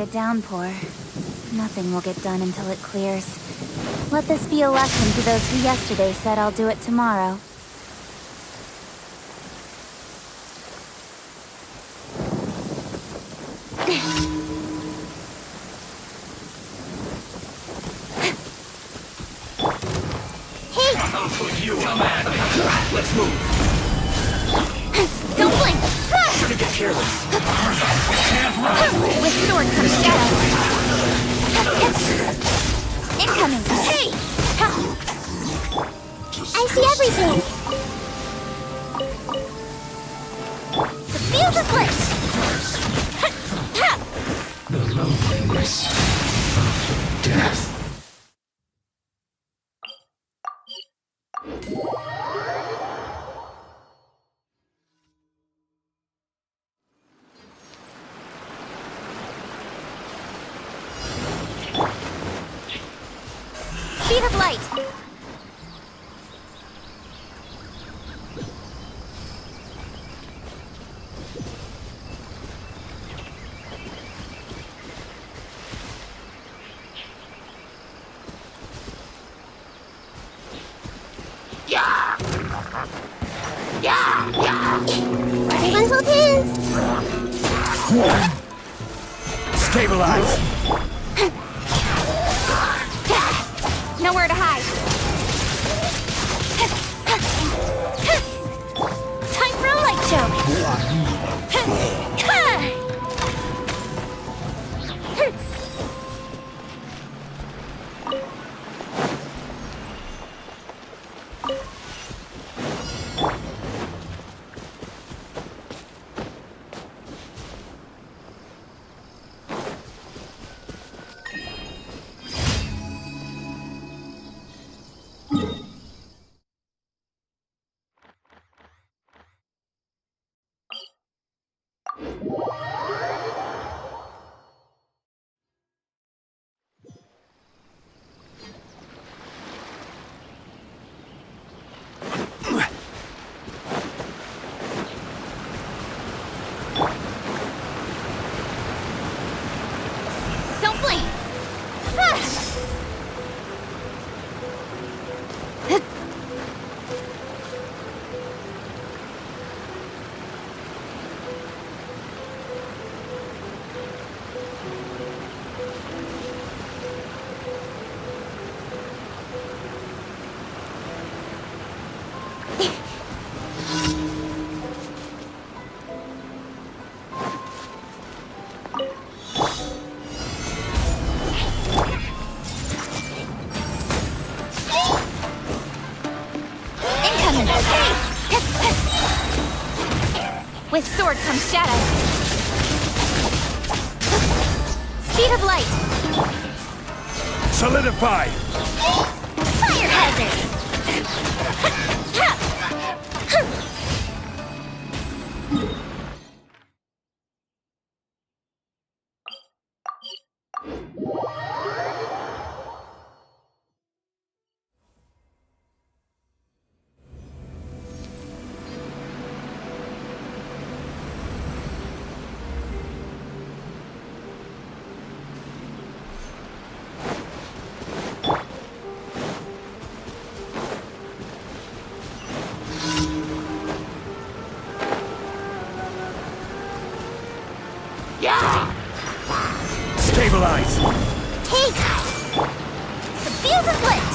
a downpour. Nothing will get done until it clears. Let this be a lesson to those who yesterday said I'll do it tomorrow. You, man. Let's move. Don't blink! Shouldn't get careless. With sword comes shadow. Incoming! Hey! I see everything! The fuse is lit! The loneliness of death. Speed of light! Everyone hold hands! Stabilize! Nowhere to hide. Time for a light show. Don't blink! With sword comes shadow. Speed of light. Solidify! Fire hazard. Stabilize! Take! The fuse is lit!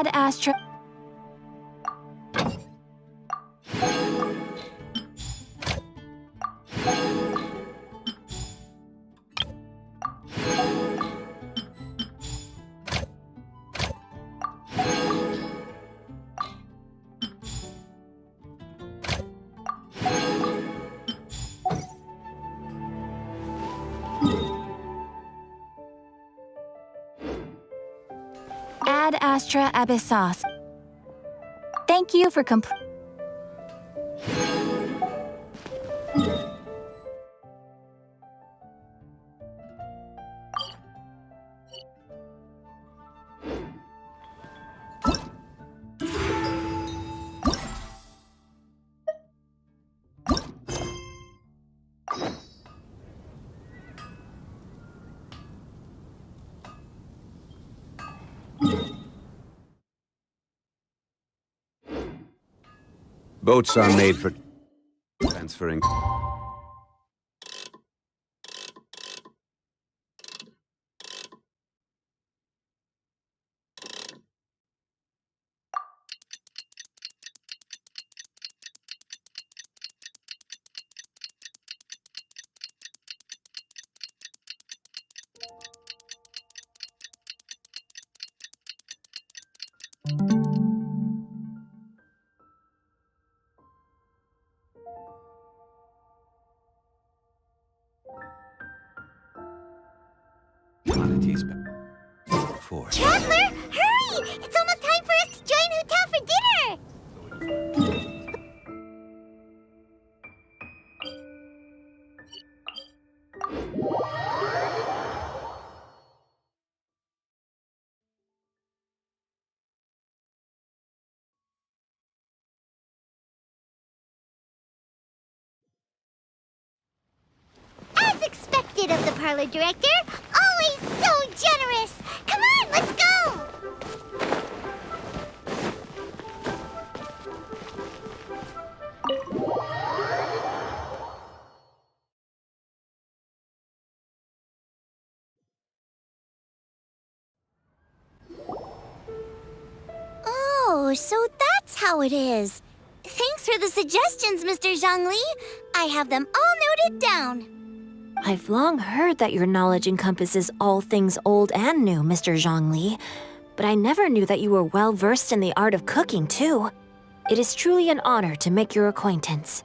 Ad Astra... Ad Astra Abyssos. Thank you for Boats are made for transferring. Commodities for. Traveler, hurry! It's almost time for us to join Hotel for dinner! As expected of the parlor director, always so generous! Come on, let's go! Oh, so that's how it is. Thanks for the suggestions, Mr. Zhongli. I have them all noted down. I've long heard that your knowledge encompasses all things old and new, Mr. Zhongli. But I never knew that you were well versed in the art of cooking, too. It is truly an honor to make your acquaintance.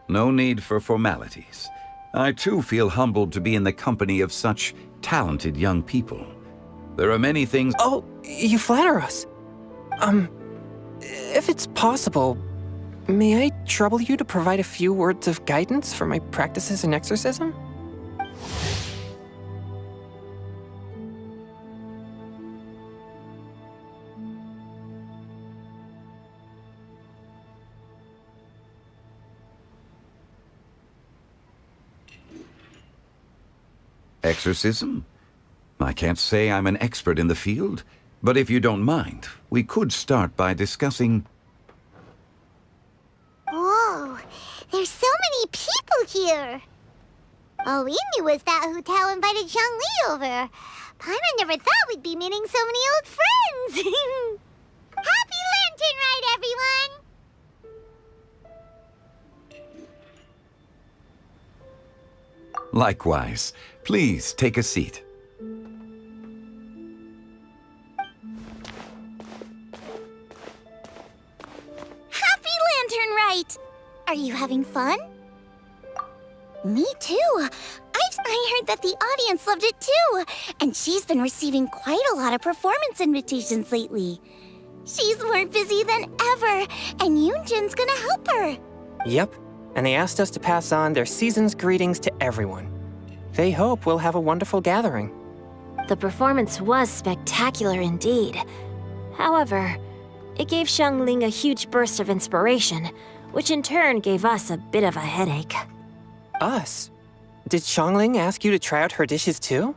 No need for formalities. I too feel humbled to be in the company of such talented young people. There are many things. Oh, you flatter us. If it's possible, may I trouble you to provide a few words of guidance for my practices in exorcism? Exorcism? I can't say I'm an expert in the field, but if you don't mind, we could start by discussing. Whoa, there's so many people here. All we knew was that Hotel invited Zhongli over. Paimon never thought we'd be meeting so many old friends. Happy Lantern Ride, everyone! Likewise. Please take a seat. Happy Lantern Rite! Are you having fun? Me too. I heard that the audience loved it too, and she's been receiving quite a lot of performance invitations lately. She's more busy than ever, and Yoonjin's gonna help her. Yep, and they asked us to pass on their season's greetings to everyone. They hope we'll have a wonderful gathering. The performance was spectacular indeed. However, it gave Xiangling a huge burst of inspiration, which in turn gave us a bit of a headache. Us? Did Xiangling ask you to try out her dishes too?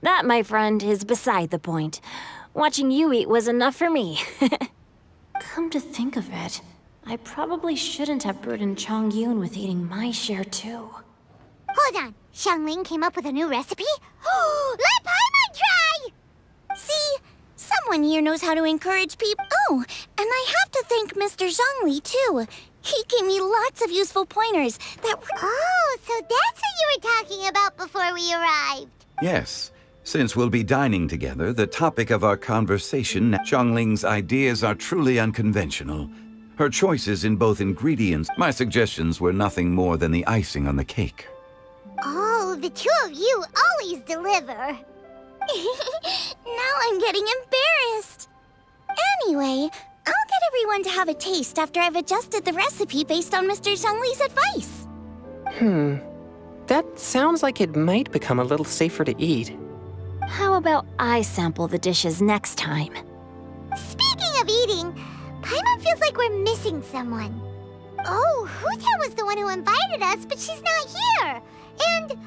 That, my friend, is beside the point. Watching you eat was enough for me. Come to think of it, I probably shouldn't have burdened Chongyun with eating my share too. Hold on, Xiangling came up with a new recipe? Let Paimon try! one here knows how to encourage people. Oh, and I have to thank Mr. Zhongli, too. He gave me lots of useful pointers that were... Oh, so that's what you were talking about before we arrived. Yes. Since we'll be dining together, the topic of our conversation, Zhongling's ideas are truly unconventional. Her choices in both ingredients, my suggestions were nothing more than the icing on the cake. Oh, the two of you always deliver. Now I'm getting embarrassed. Anyway, I'll get everyone to have a taste after I've adjusted the recipe based on Mr. Zhongli's advice. That sounds like it might become a little safer to eat. How about I sample the dishes next time? Speaking of eating, Paimon feels like we're missing someone. Oh, Huta was the one who invited us, but she's not here. And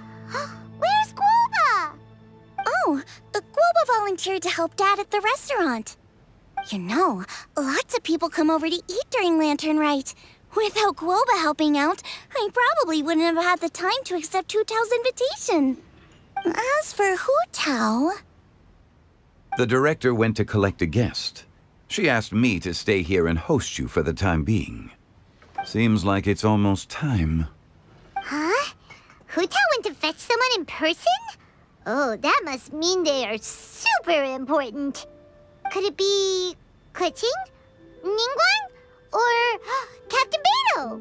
where's Guoba? Oh, Guoba volunteered to help Dad at the restaurant. You know, lots of people come over to eat during Lantern Rite. Without Guoba helping out, I probably wouldn't have had the time to accept Hu Tao's invitation. As for Hu Tao... The director went to collect a guest. She asked me to stay here and host you for the time being. Seems like it's almost time. Huh? Huta went to fetch someone in person? Oh, that must mean they are super important. Could it be Keqing? Ningguang? Or Captain Beidou?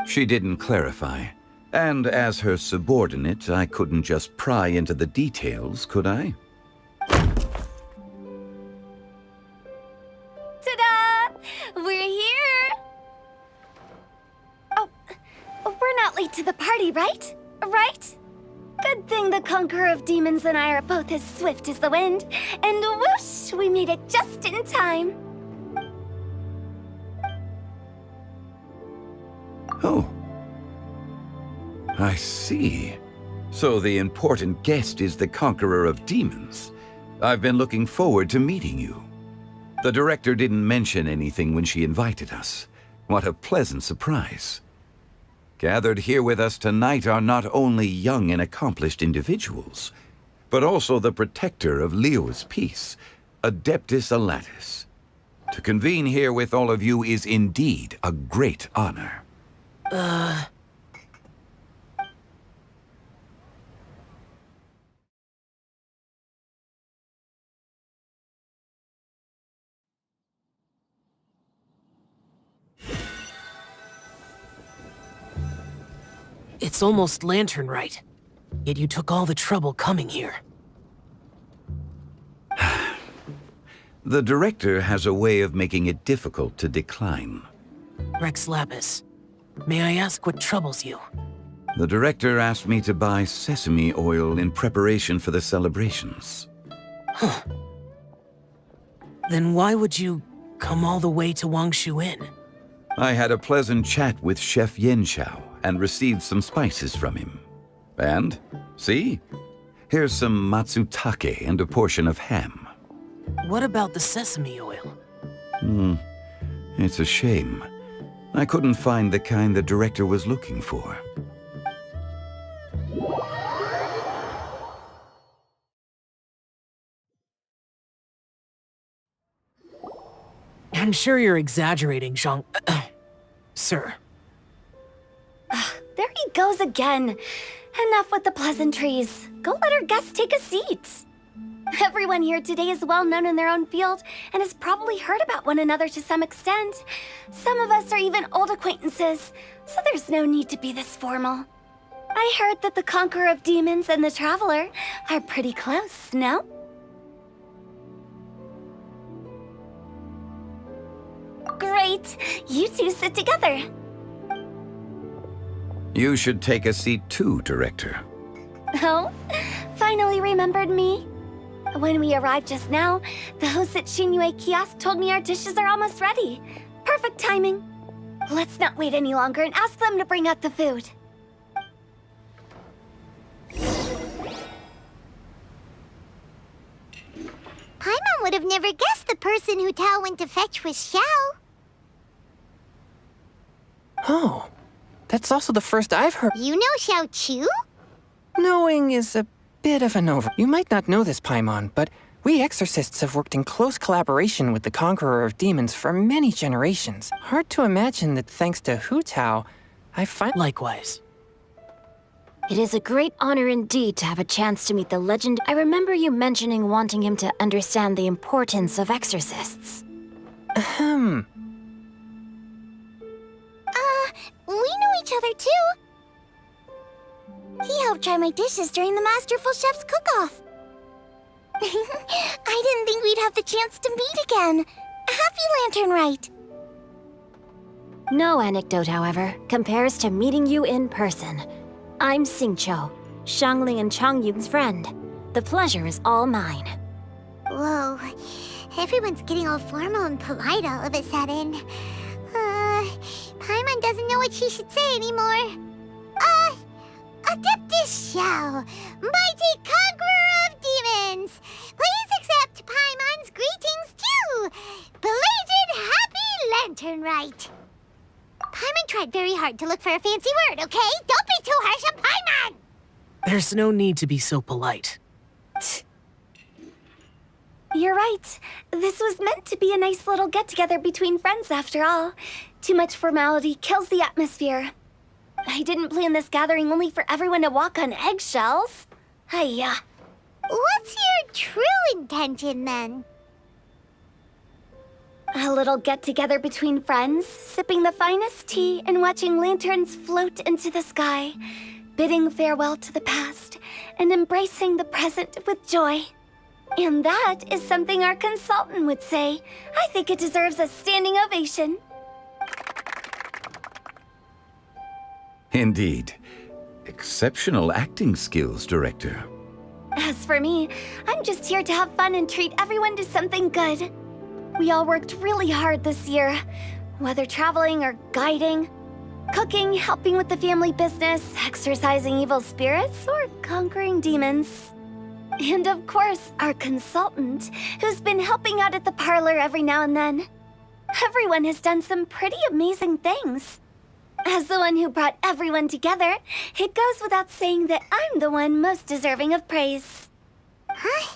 She didn't clarify. And as her subordinate, I couldn't just pry into the details, could I? Ta-da! We're here! Oh, we're not late to the party, right? Right? Good thing the Conqueror of Demons and I are both as swift as the wind. And whoosh, we made it just in time. Oh. I see. So the important guest is the Conqueror of Demons. I've been looking forward to meeting you. The director didn't mention anything when she invited us. What a pleasant surprise. Gathered here with us tonight are not only young and accomplished individuals, but also the protector of Leo's peace, Adeptus Alatus. To convene here with all of you is indeed a great honor. It's almost Lantern Rite, yet you took all the trouble coming here. The director has a way of making it difficult to decline. Rex Lapis, may I ask what troubles you? The director asked me to buy sesame oil in preparation for the celebrations. Huh. Then why would you come all the way to Wangshu Inn? I had a pleasant chat with Chef Yenchao and received some spices from him. And, see? Here's some matsutake and a portion of ham. What about the sesame oil? It's a shame. I couldn't find the kind the director was looking for. I'm sure you're exaggerating, Zhang... Sir. There he goes again. Enough with the pleasantries. Go let our guests take a seat. Everyone here today is well known in their own field and has probably heard about one another to some extent. Some of us are even old acquaintances, so there's no need to be this formal. I heard that the Conqueror of Demons and the Traveler are pretty close, no? Great! You two sit together. You should take a seat too, Director. Oh? Finally remembered me? When we arrived just now, the host at Xinyue Kiosk told me our dishes are almost ready. Perfect timing. Let's not wait any longer and ask them to bring out the food. Paimon would have never guessed the person Hu Tao went to fetch was Xiao. Oh, that's also the first I've heard. You know Xiao Chu? Knowing is a bit of an over. You might not know this, Paimon, but We exorcists have worked in close collaboration with the Conqueror of Demons for many generations. Hard to imagine that thanks to Hu Tao, I find— Likewise. It is a great honor indeed to have a chance to meet the legend. I remember you mentioning wanting him to understand the importance of exorcists. Ahem. We know each other too. He helped try my dishes during the Masterful Chef's cook-off. I didn't think we'd have the chance to meet again. Happy Lantern Rite. No anecdote, however, compares to meeting you in person. I'm Xingqiu, Shangli and Changyun's friend. The pleasure is all mine. Whoa, everyone's getting all formal and polite all of a sudden. Paimon doesn't know what she should say anymore. Adeptus Shao, mighty conqueror of demons, please accept Paimon's greetings too. Belated Happy Lantern Rite. Paimon tried very hard to look for a fancy word, okay? Don't be too harsh on Paimon! There's no need to be so polite. You're right. This was meant to be a nice little get-together between friends after all. Too much formality kills the atmosphere. I didn't plan this gathering only for everyone to walk on eggshells. Hiya. What's your true intention, then? A little get-together between friends, sipping the finest tea and watching lanterns float into the sky, bidding farewell to the past and embracing the present with joy. And that is something our consultant would say. I think it deserves a standing ovation. Indeed. Exceptional acting skills, Director. As for me, I'm just here to have fun and treat everyone to something good. We all worked really hard this year, whether traveling or guiding, cooking, helping with the family business, exorcising evil spirits, or conquering demons. And of course, our consultant, who's been helping out at the parlor every now and then. Everyone has done some pretty amazing things. As the one who brought everyone together, it goes without saying that I'm the one most deserving of praise. Huh?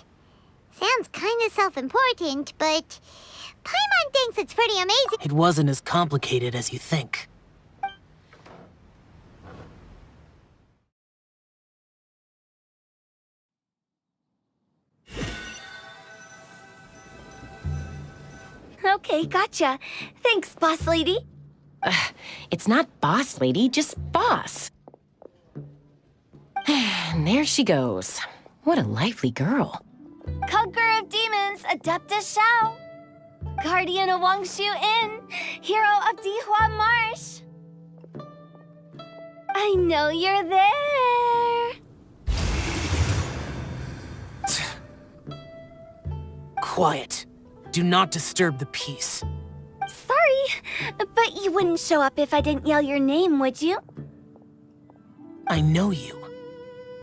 Sounds kinda self-important, but Paimon thinks it's pretty amazing. It wasn't as complicated as you think. Okay, gotcha. Thanks, boss lady. It's not boss lady, just boss. And there she goes. What a lively girl. Conqueror of demons, Adeptus Shao. Guardian of Wangshu Inn, hero of Dihua Marsh. I know you're there. Quiet. Do not disturb the peace. Sorry, but you wouldn't show up if I didn't yell your name, would you? I know you.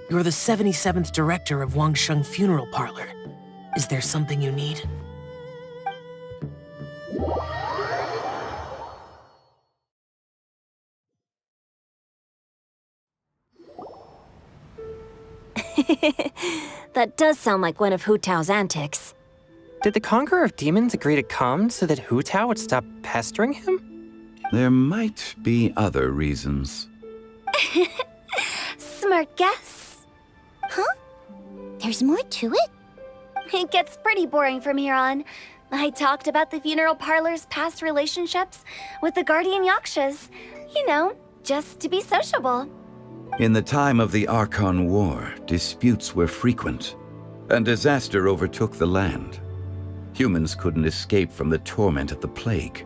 You're the 77th director of Wangsheng Funeral Parlor. Is there something you need? That does sound like one of Hu Tao's antics. Did the Conqueror of Demons agree to come so that Hu Tao would stop pestering him? There might be other reasons. Smart guess. Huh? There's more to it? It gets pretty boring from here on. I talked about the funeral parlor's past relationships with the guardian yakshas. You know, just to be sociable. In the time of the Archon War, disputes were frequent, and disaster overtook the land. Humans couldn't escape from the torment of the plague,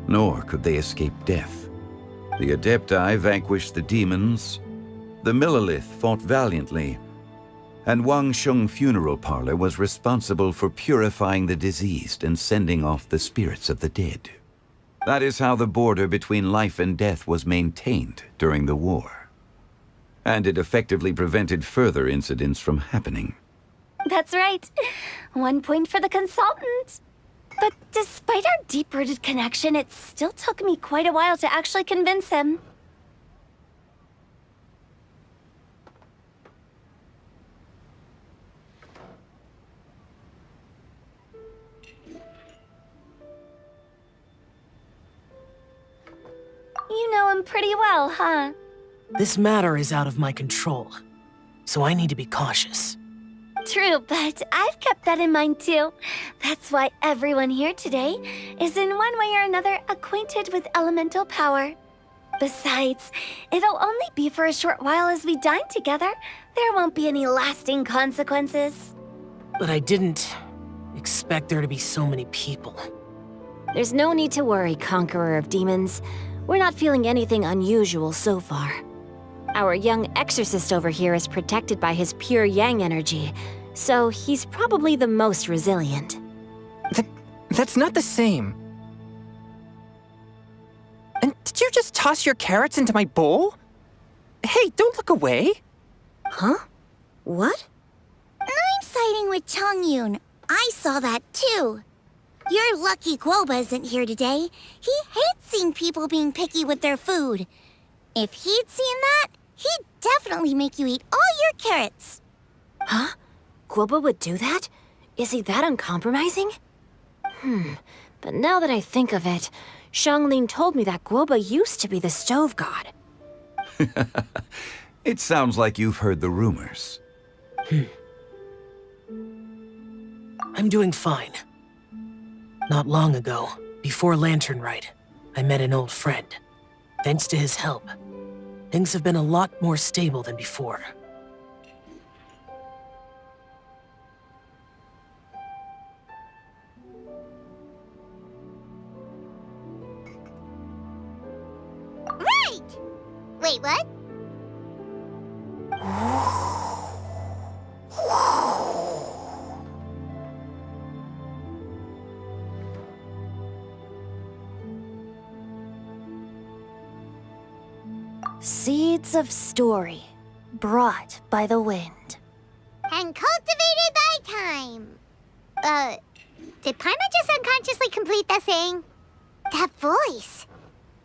nor could they escape death. The Adepti vanquished the demons, the Millelith fought valiantly, and Wangsheng Funeral Parlor was responsible for purifying the diseased and sending off the spirits of the dead. That is how the border between life and death was maintained during the war. And it effectively prevented further incidents from happening. That's right. 1 point for the consultant. But despite our deep-rooted connection, it still took me quite a while to actually convince him. pretty well, huh? This matter is out of my control, so I need to be cautious. True, but I've kept that in mind too. That's why everyone here today is in one way or another acquainted with elemental power. Besides, it'll only be for a short while as we dine together. There won't be any lasting consequences. But I didn't expect there to be so many people. There's no need to worry, Conqueror of Demons. We're not feeling anything unusual so far. Our young exorcist over here is protected by his pure yang energy, so he's probably the most resilient. That's not the same. And did you just toss your carrots into my bowl? Hey, don't look away. Huh? What? I'm siding with Chongyun. I saw that too. You're lucky Guoba isn't here today. He hates seeing people being picky with their food. If he'd seen that, he'd definitely make you eat all your carrots. Huh? Guoba would do that? Is he that uncompromising? But now that I think of it, Xianglin told me that Guoba used to be the stove god. It sounds like you've heard the rumors. I'm doing fine. Not long ago, before Lantern Rite, I met an old friend. Thanks to his help, things have been a lot more stable than before. Right! Wait, what? Seeds of story, brought by the wind. And cultivated by time. Did Paimon just unconsciously complete that saying? That voice.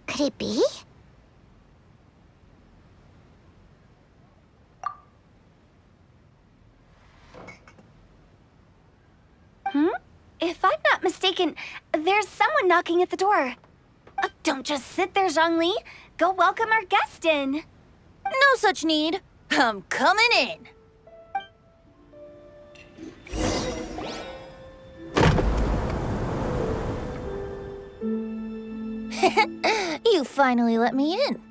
Could it be? If I'm not mistaken, there's someone knocking at the door. Don't just sit there, Zhongli. Go welcome our guest in. No such need. I'm coming in. You finally let me in.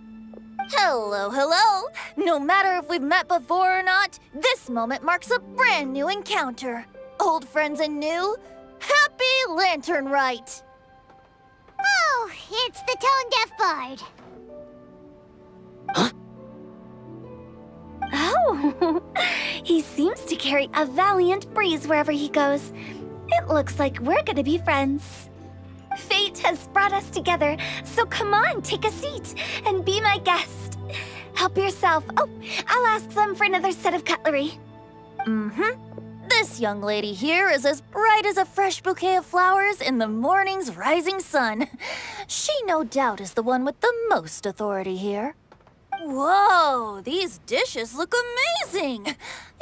Hello, hello. No matter if we've met before or not, this moment marks a brand new encounter. Old friends and new, happy Lantern Rite. Oh, it's the tone-deaf bard. Oh, he seems to carry a valiant breeze wherever he goes. It looks like we're gonna be friends. Fate has brought us together, so come on, take a seat and be my guest. Help yourself. Oh, I'll ask them for another set of cutlery. This young lady here is as bright as a fresh bouquet of flowers in the morning's rising sun. She no doubt is the one with the most authority here. Whoa, these dishes look amazing!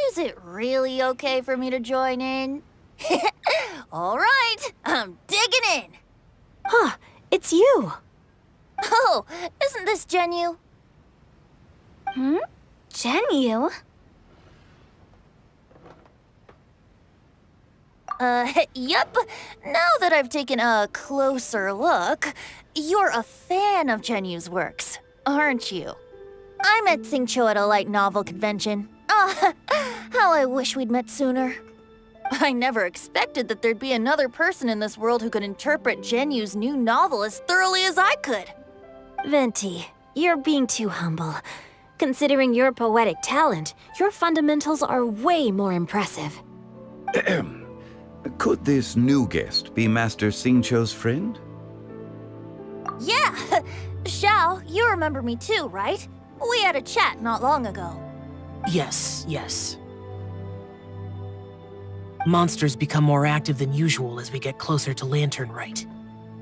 Is it really okay for me to join in? All right, I'm digging in. Huh, it's you. Oh, isn't this Genyu? Genyu? Yep. Now that I've taken a closer look, you're a fan of Genyu's works, aren't you? I met Xingqiu at a light novel convention. Ah, how I wish we'd met sooner. I never expected that there'd be another person in this world who could interpret Genyu's new novel as thoroughly as I could. Venti, you're being too humble. Considering your poetic talent, your fundamentals are way more impressive. Could this new guest be Master Xingqiu's friend? Yeah! Xiao, you remember me too, right? We had a chat not long ago. Yes. Monsters become more active than usual as we get closer to Lantern Rite.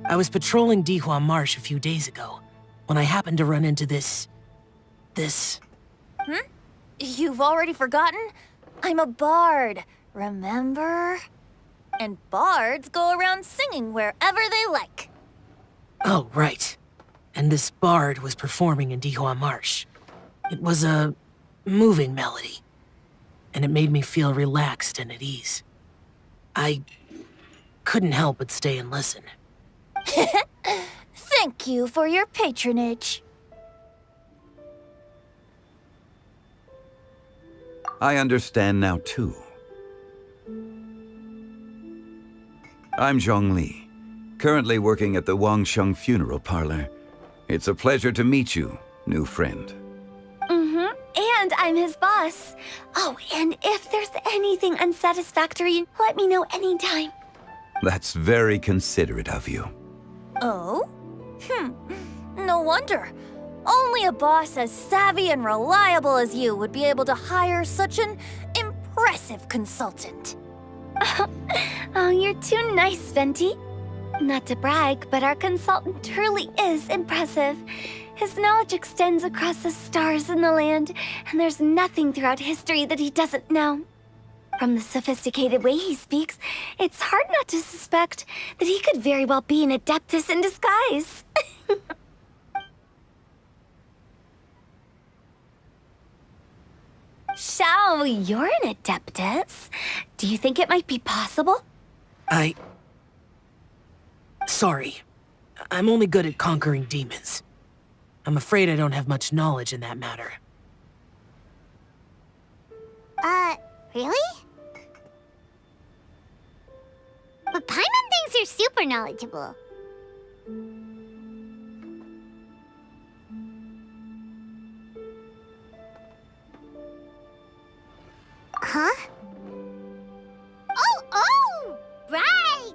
I was patrolling Dihua Marsh a few days ago, when I happened to run into this... You've already forgotten? I'm a bard, remember? And bards go around singing wherever they like. Oh, right. and this bard was performing in Dihua Marsh. It was a moving melody, and it made me feel relaxed and at ease. I couldn't help but stay and listen. Thank you for your patronage. I understand now, too. I'm Zhongli, currently working at the Wangsheng Funeral Parlor. It's a pleasure to meet you, new friend. And I'm his boss. Oh, and if there's anything unsatisfactory, let me know anytime. That's very considerate of you. Oh? No wonder. Only a boss as savvy and reliable as you would be able to hire such an impressive consultant. Oh, you're too nice, Venti. Not to brag, but our consultant truly is impressive. His knowledge extends across the stars and the land, and there's nothing throughout history that he doesn't know. From the sophisticated way he speaks, it's hard not to suspect that he could very well be an adeptus in disguise. Xiao, you're an adeptus. Do you think it might be possible? Sorry. I'm only good at conquering demons. I'm afraid I don't have much knowledge in that matter. Really? But Paimon thinks you're super knowledgeable. Huh? Oh, right!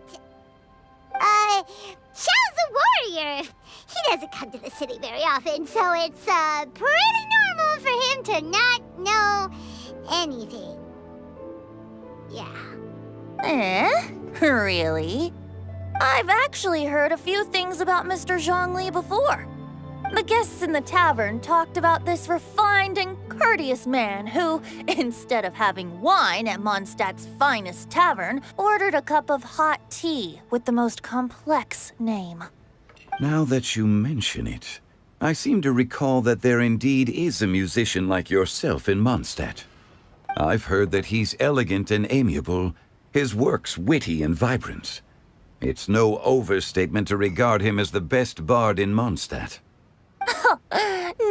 Xiao's a warrior. He doesn't come to the city very often, so it's, pretty normal for him to not know anything. Yeah. Really? I've actually heard a few things about Mr. Zhongli before. The guests in the tavern talked about this refined and courteous man who, instead of having wine at Mondstadt's finest tavern, ordered a cup of hot tea with the most complex name. Now that you mention it, I seem to recall that there indeed is a musician like yourself in Mondstadt. I've heard that he's elegant and amiable, his works witty and vibrant. It's no overstatement to regard him as the best bard in Mondstadt.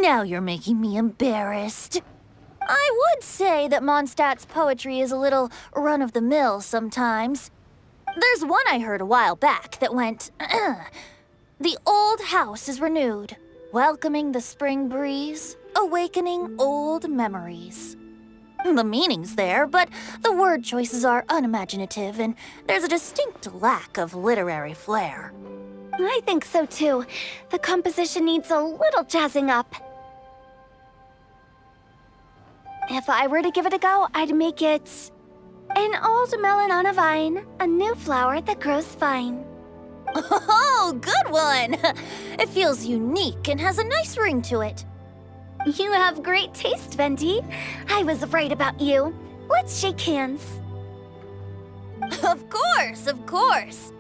Now you're making me embarrassed. I would say that Mondstadt's poetry is a little run-of-the-mill sometimes. There's one I heard a while back that went, The old house is renewed, welcoming the spring breeze, awakening old memories. The meaning's there, but the word choices are unimaginative, and there's a distinct lack of literary flair. I think so too. The composition needs a little jazzing up. If I were to give it a go, I'd make it an old melon on a vine, a new flower that grows fine. Oh, good one! It feels unique and has a nice ring to it. You have great taste, Venti. I was right about you. Let's shake hands. Of course, of course.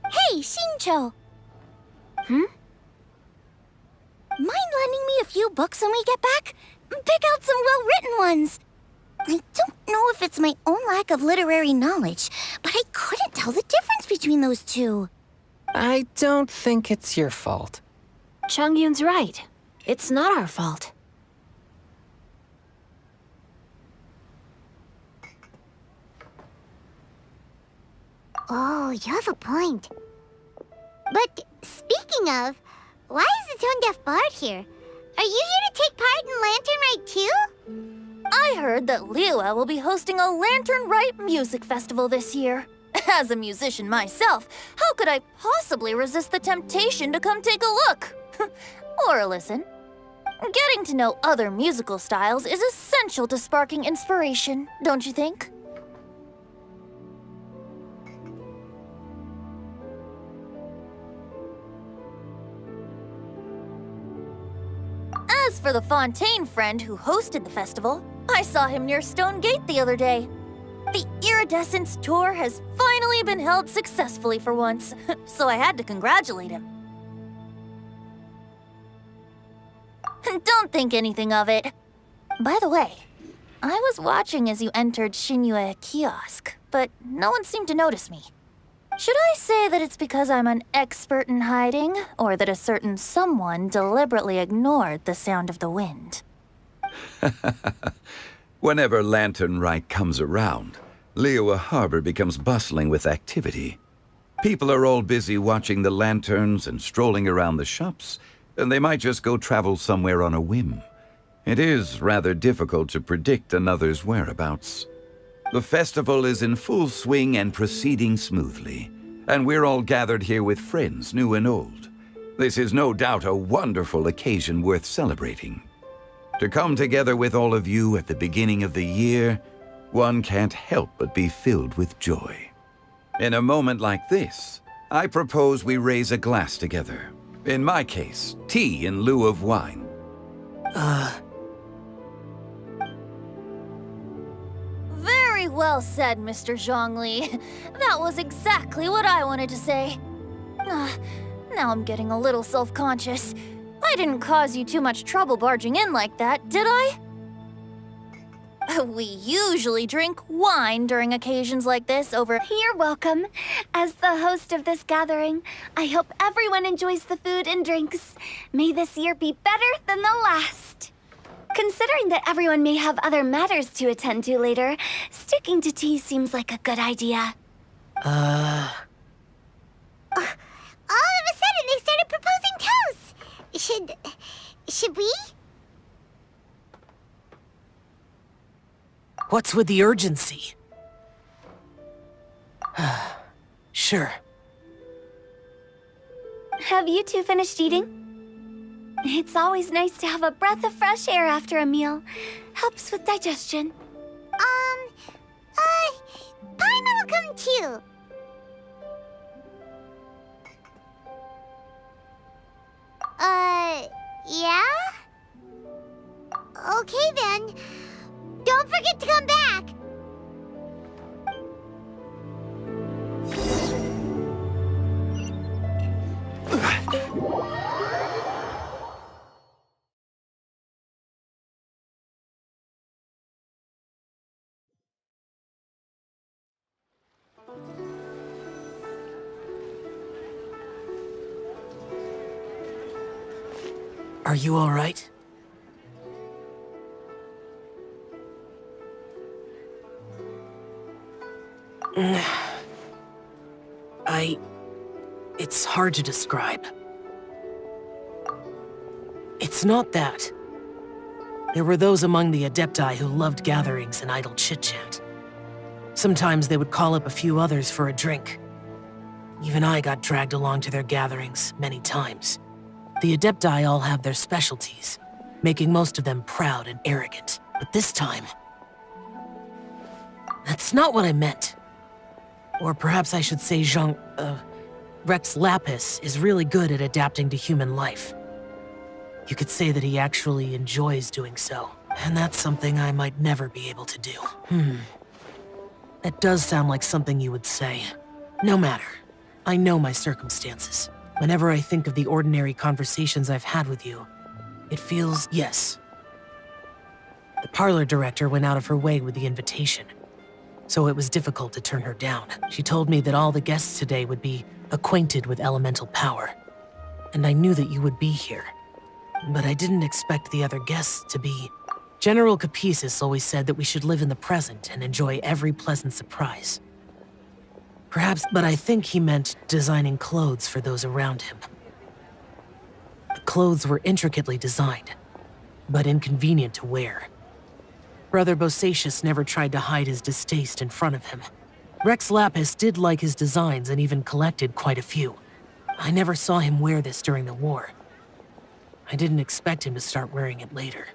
Hey, Xingqiu! Mind lending me a few books when we get back? Pick out some well-written ones. I don't know if it's my own lack of literary knowledge, but I couldn't tell the difference between those two. I don't think it's your fault. Chongyun's right. It's not our fault. Oh, you have a point. But speaking of, why is the tone-deaf bard here? Are you here to take part in Lantern Rite too? I heard that Liua will be hosting a Lantern Rite music festival this year. As a musician myself, how could I possibly resist the temptation to come take a look? Or listen. Getting to know other musical styles is essential to sparking inspiration, don't you think? As for the Fontaine friend who hosted the festival, I saw him near Stone Gate the other day. The Iridescence tour has finally been held successfully for once, so I had to congratulate him. Don't think anything of it. By the way, I was watching as you entered Shinyue Kiosk, but no one seemed to notice me. Should I say that it's because I'm an expert in hiding, or that a certain someone deliberately ignored the sound of the wind? Whenever Lantern Rite comes around, Liyue Harbor becomes bustling with activity. People are all busy watching the lanterns and strolling around the shops, and they might just go travel somewhere on a whim. It is rather difficult to predict another's whereabouts. The festival is in full swing and proceeding smoothly, and we're all gathered here with friends, new and old. This is no doubt a wonderful occasion worth celebrating. To come together with all of you at the beginning of the year, one can't help but be filled with joy. In a moment like this, I propose we raise a glass together. In my case, tea in lieu of wine. Very well said, Mr. Zhongli. That was exactly what I wanted to say. Now I'm getting a little self-conscious. I didn't cause you too much trouble barging in like that, did I? We usually drink wine during occasions like this over— You're welcome. As the host of this gathering, I hope everyone enjoys the food and drinks. May this year be better than the last. Considering that everyone may have other matters to attend to later, sticking to tea seems like a good idea. All of a sudden, they started proposing toasts. Should we? What's with the urgency? Sure. Have you two finished eating? It's always nice to have a breath of fresh air after a meal. Helps with digestion. Paimon will come too. Yeah? Okay then. Don't forget to come back. Are you all right? It's hard to describe. It's not that. There were those among the Adepti who loved gatherings and idle chit-chat. Sometimes they would call up a few others for a drink. Even I got dragged along to their gatherings many times. The Adepti all have their specialties, making most of them proud and arrogant. But this time, that's not what I meant. Or perhaps I should say Rex Lapis is really good at adapting to human life. You could say that he actually enjoys doing so. And that's something I might never be able to do. That does sound like something you would say. No matter. I know my circumstances. Whenever I think of the ordinary conversations I've had with you, it feels, yes. The parlor director went out of her way with the invitation, so it was difficult to turn her down. She told me that all the guests today would be acquainted with elemental power, and I knew that you would be here. But I didn't expect the other guests to be. General Capisis always said that we should live in the present and enjoy every pleasant surprise. Perhaps, but I think he meant designing clothes for those around him. The clothes were intricately designed, but inconvenient to wear. Brother Bosacius never tried to hide his distaste in front of him. Rex Lapis did like his designs and even collected quite a few. I never saw him wear this during the war. I didn't expect him to start wearing it later.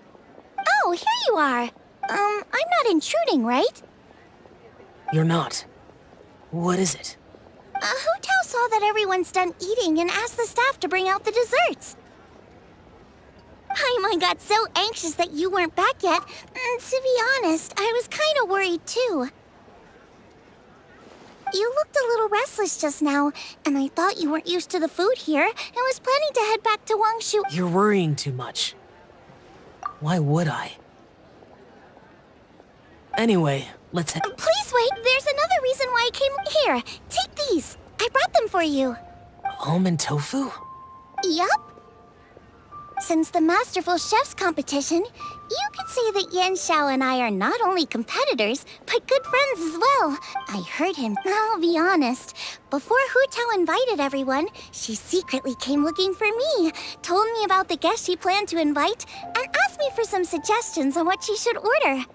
Oh, here you are. I'm not intruding, right? You're not. What is it? Hu Tao saw that everyone's done eating and asked the staff to bring out the desserts. Paimon got so anxious that you weren't back yet. To be honest, I was kind of worried too. You looked a little restless just now, and I thought you weren't used to the food here and was planning to head back to Wangshu. You're worrying too much. Why would I? Anyway, let's head. Please wait, there's another reason why I came here. Take these. I brought them for you. Almond tofu? Yup. Since the Masterful Chef's competition, you could say that Yan Xiao and I are not only competitors, but good friends as well. I heard him, I'll be honest. Before Hu Tao invited everyone, she secretly came looking for me, told me about the guests she planned to invite, and asked me for some suggestions on what she should order.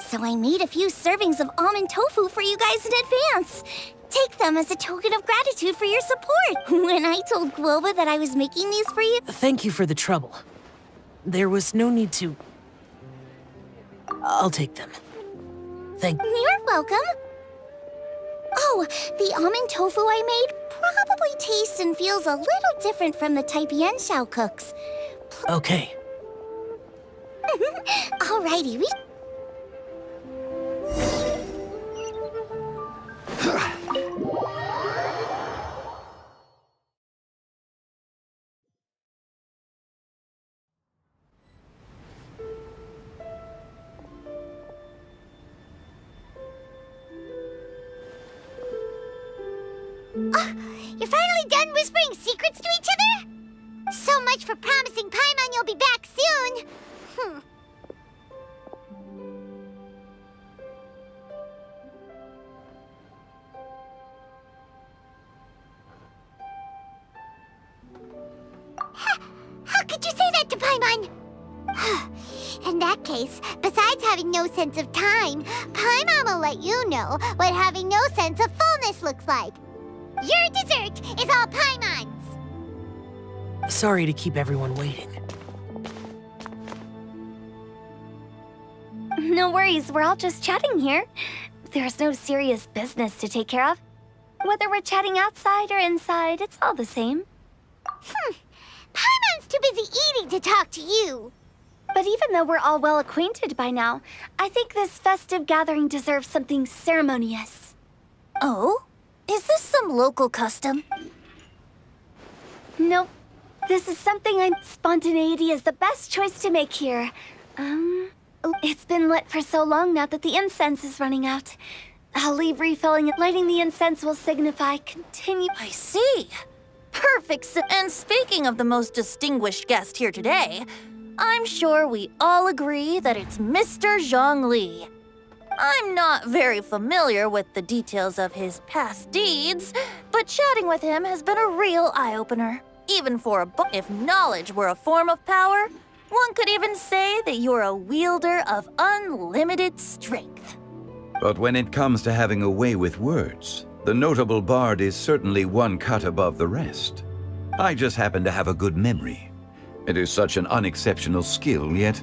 So I made a few servings of almond tofu for you guys in advance. Take them as a token of gratitude for your support. When I told Guoba that I was making these for you... Thank you for the trouble. There was no need to... I'll take them. You're welcome. Oh, the almond tofu I made probably tastes and feels a little different from the type Yan Xiao cooks. Okay. Alrighty, we... You're finally done whispering secrets to each other? So much for promising Paimon you'll be back soon. How could you say that to Paimon? In that case, besides having no sense of time, Paimon will let you know what having no sense of fullness looks like. Your dessert is all Paimon's! Sorry to keep everyone waiting. No worries, we're all just chatting here. There's no serious business to take care of. Whether we're chatting outside or inside, it's all the same. Paimon's too busy eating to talk to you. But even though we're all well acquainted by now, I think this festive gathering deserves something ceremonious. Oh? Is this some local custom? Nope. This is something spontaneity is the best choice to make here. It's been lit for so long now that the incense is running out. I'll leave refilling it. Lighting the incense will signify continue. I see. Perfect. And speaking of the most distinguished guest here today, I'm sure we all agree that it's Mr. Zhongli. I'm not very familiar with the details of his past deeds, but chatting with him has been a real eye-opener. Even for if knowledge were a form of power, one could even say that you're a wielder of unlimited strength. But when it comes to having a way with words, the notable bard is certainly one cut above the rest. I just happen to have a good memory. It is such an unexceptional skill, yet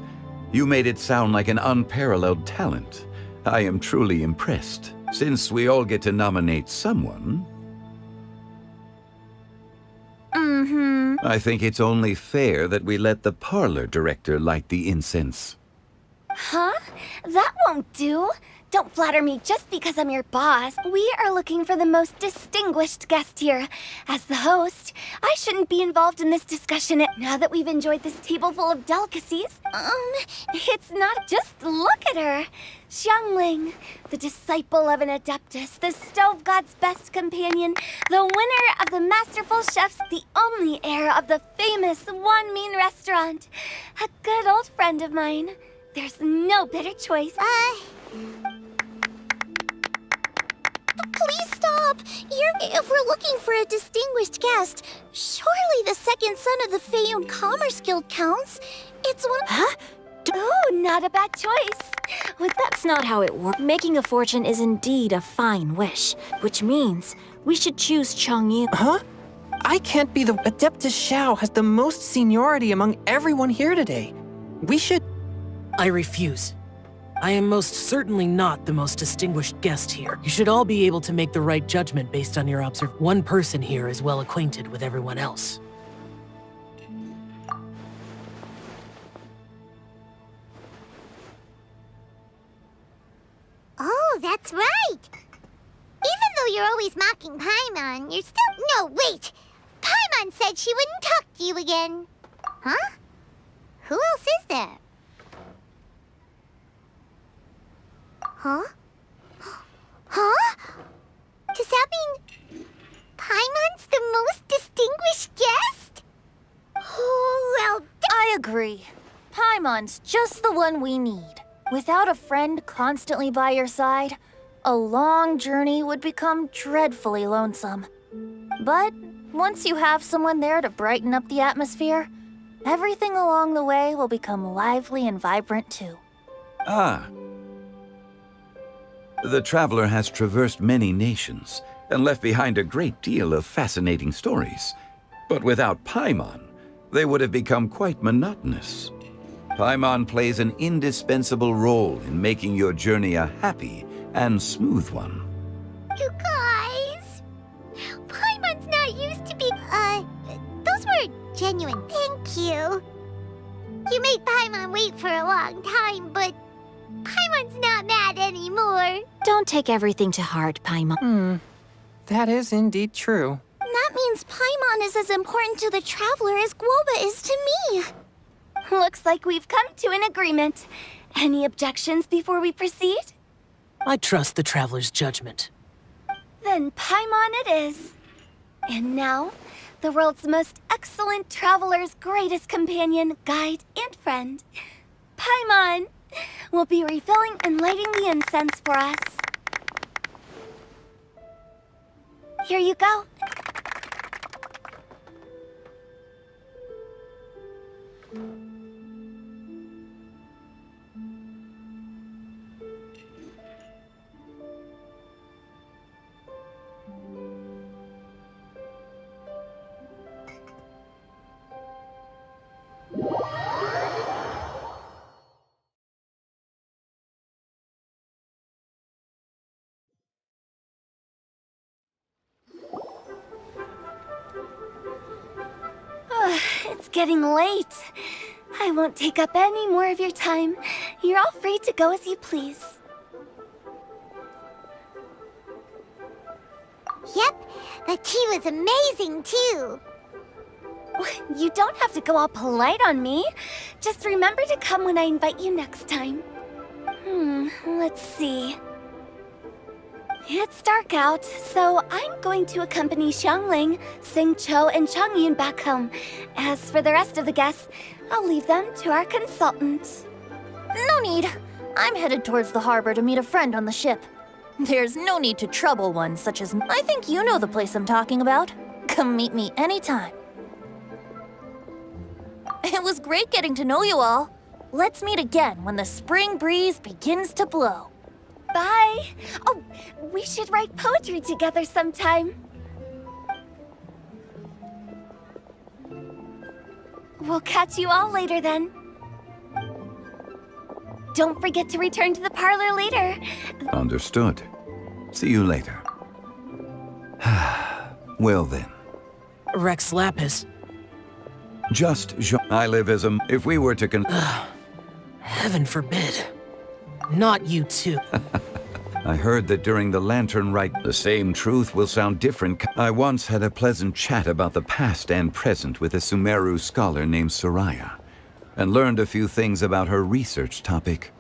you made it sound like an unparalleled talent. I am truly impressed. Since we all get to nominate someone, I think it's only fair that we let the parlor director light the incense. Huh? That won't do. Don't flatter me just because I'm your boss. We are looking for the most distinguished guest here. As the host, I shouldn't be involved in this discussion now that we've enjoyed this table full of delicacies. It's not just look at her. Xiangling, the disciple of an adeptus, the stove god's best companion, the winner of the Masterful Chef's, the only heir of the famous One Mean restaurant. A good old friend of mine. There's no better choice. Please stop! If we're looking for a distinguished guest, surely the second son of the Feiyun Commerce Guild counts. It's one... Huh? Oh, not a bad choice. That's not how it works. Making a fortune is indeed a fine wish, which means we should choose Changyu. Huh? I can't be the Adeptus Xiao has the most seniority among everyone here today. We should... I refuse. I am most certainly not the most distinguished guest here. You should all be able to make the right judgment based on your observation. One person here is well acquainted with everyone else. Oh, that's right. Even though you're always mocking Paimon, you're still... No, wait! Paimon said she wouldn't talk to you again. Huh? Who else is there? Huh? Huh? Does that mean Paimon's the most distinguished guest? Oh, well, I agree. Paimon's just the one we need. Without a friend constantly by your side, a long journey would become dreadfully lonesome. But once you have someone there to brighten up the atmosphere, everything along the way will become lively and vibrant too. Ah. The traveler has traversed many nations and left behind a great deal of fascinating stories. But without Paimon, they would have become quite monotonous. Paimon plays an indispensable role in making your journey a happy and smooth one. you guys. Paimon's not used to be... those were genuine. Thank you. You made Paimon wait for a long time, but Paimon's not mad anymore. Don't take everything to heart, Paimon. That is indeed true. That means Paimon is as important to the traveler as Guoba is to me. Looks like we've come to an agreement. Any objections before we proceed? I trust the traveler's judgment. Then Paimon it is. And now, the world's most excellent traveler's greatest companion, guide, and friend, Paimon, will be refilling and lighting the incense for us. Here you go. It's getting late. I won't take up any more of your time. You're all free to go as you please. Yep, the tea was amazing, too. You don't have to go all polite on me. Just remember to come when I invite you next time. Let's see. It's dark out, so I'm going to accompany Xiangling, Xingqiu, and Changyun back home. As for the rest of the guests, I'll leave them to our consultant. No need. I'm headed towards the harbor to meet a friend on the ship. There's no need to trouble one such as... I think you know the place I'm talking about. Come meet me anytime. It was great getting to know you all. Let's meet again when the spring breeze begins to blow. Bye! Oh, we should write poetry together sometime. We'll catch you all later then. Don't forget to return to the parlor later. Understood. See you later. Well then. Rex Lapis. Just I live as a... If we were to Heaven forbid. Not you too. I heard that during the Lantern Rite, the same truth will sound different. I once had a pleasant chat about the past and present with a Sumeru scholar named Soraya, and learned a few things about her research topic.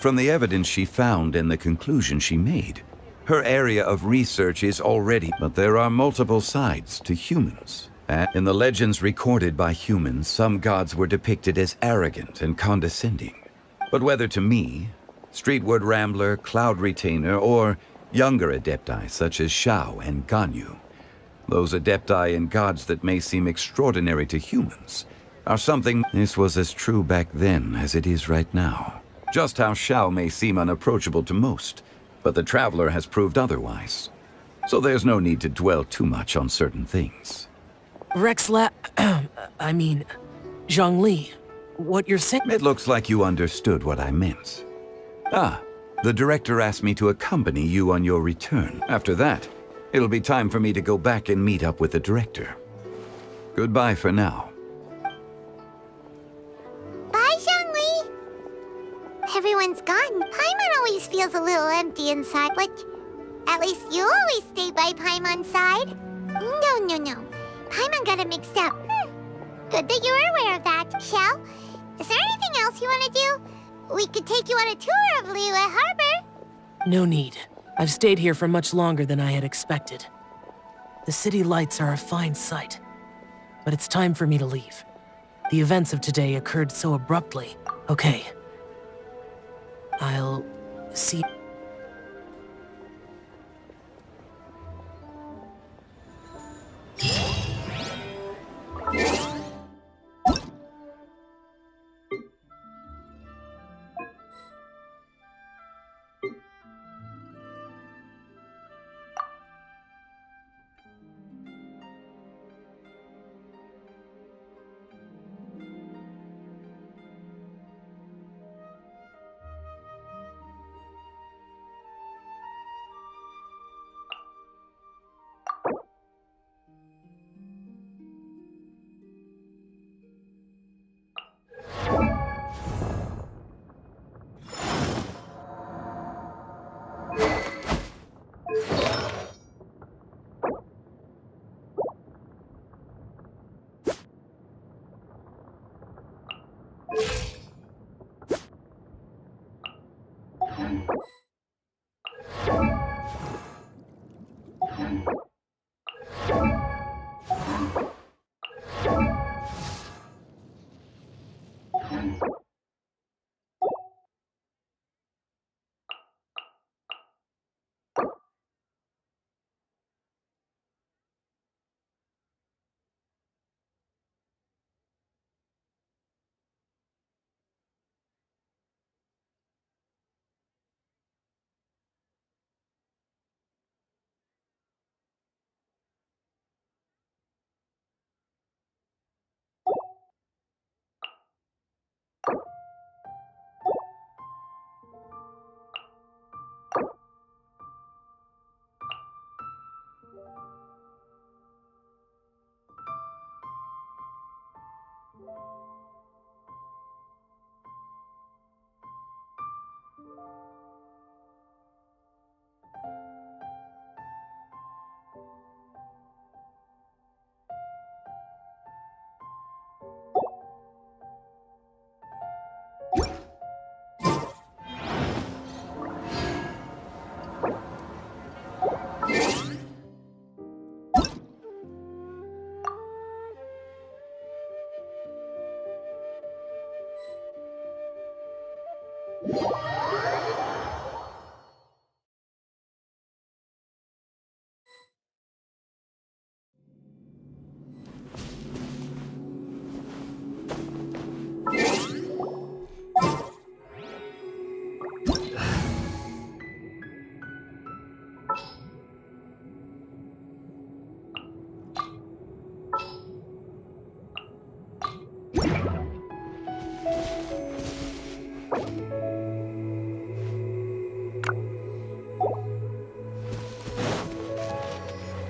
From the evidence she found and the conclusion she made, her area of research is already... But there are multiple sides to humans. In the legends recorded by humans, some gods were depicted as arrogant and condescending. But whether to me, Streetward Rambler, Cloud Retainer, or younger adepti such as Shao and Ganyu, those adepti and gods that may seem extraordinary to humans, are something... This was as true back then as it is right now. Just how Shao may seem unapproachable to most, but the Traveler has proved otherwise. So there's no need to dwell too much on certain things. I mean, Zhongli, what you're saying... It looks like you understood what I meant. The director asked me to accompany you on your return. After that, it'll be time for me to go back and meet up with the director. Goodbye for now. Bye, Xiangli. Everyone's gone. Paimon always feels a little empty inside, but At least you always stay by Paimon's side. No. Paimon got it mixed up. Good that you were aware of that. Shell, is there anything else you want to do? We could take you on a tour of Liyue Harbor. No need. I've stayed here for much longer than I had expected. The city lights are a fine sight, but it's time for me to leave. The events of today occurred so abruptly. Okay. I'll see.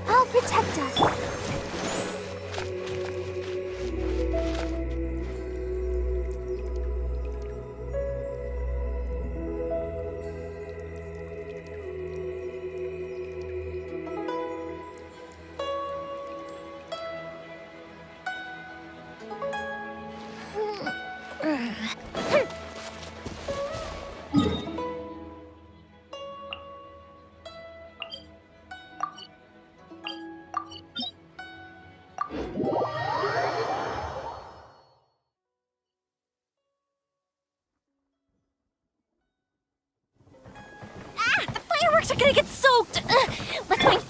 I'll protect us. Fireworks are gonna get soaked! Let's wait.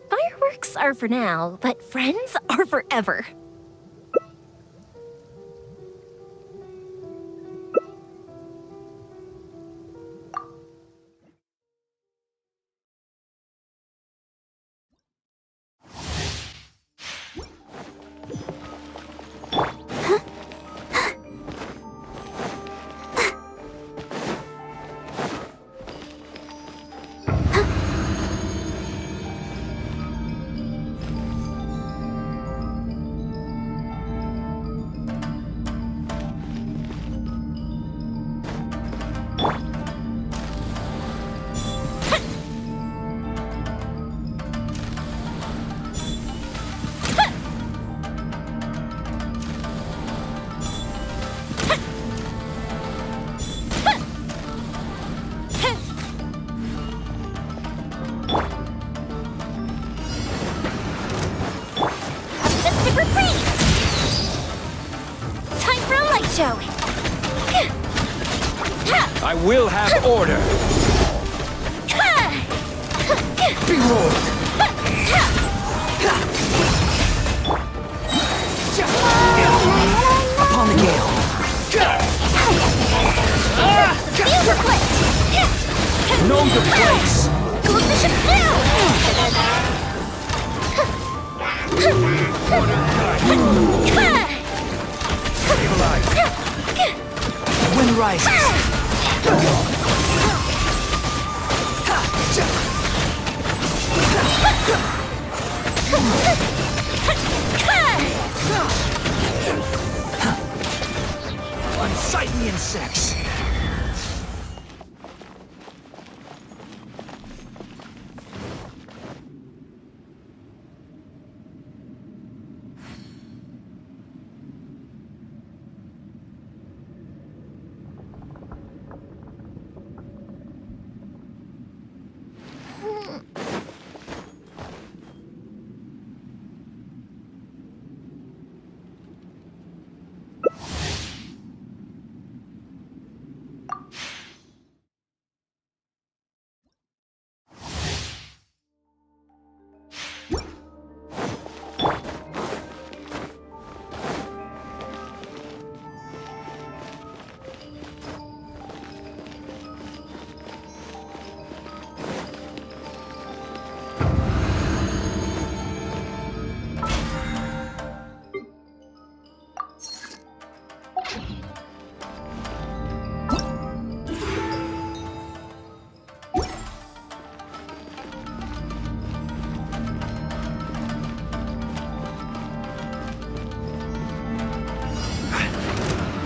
Fireworks are for now, but friends are forever. show. I will have order. Behold! Upon the gale. Know the place! Go Bishop Stabilize. The wind rises. Unsightly insects!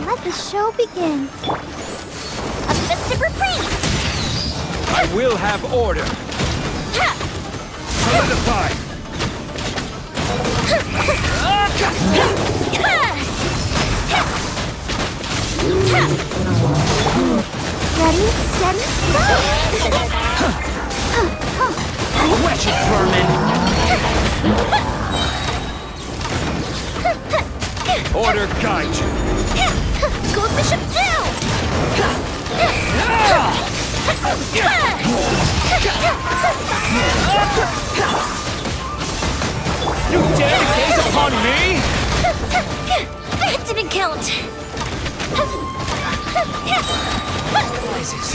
Let the show begin. A festive reprise. I will have order. Solidify. Ready, steady, go! Wretched vermin! Order guide you. Go Bishop down. You dare to gaze upon me? That didn't count. Rises.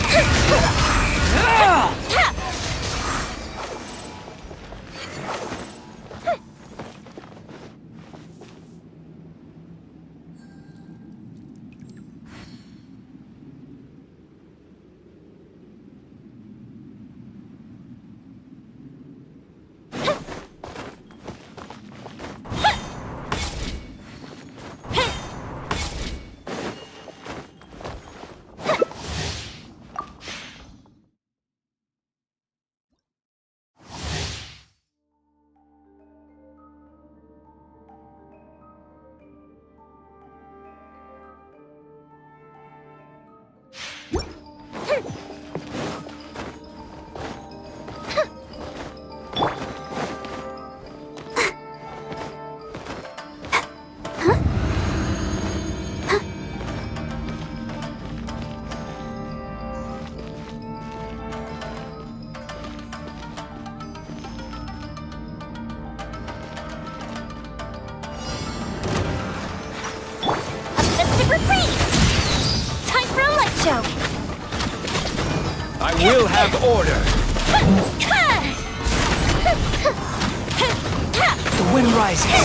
I will have order. The wind rises.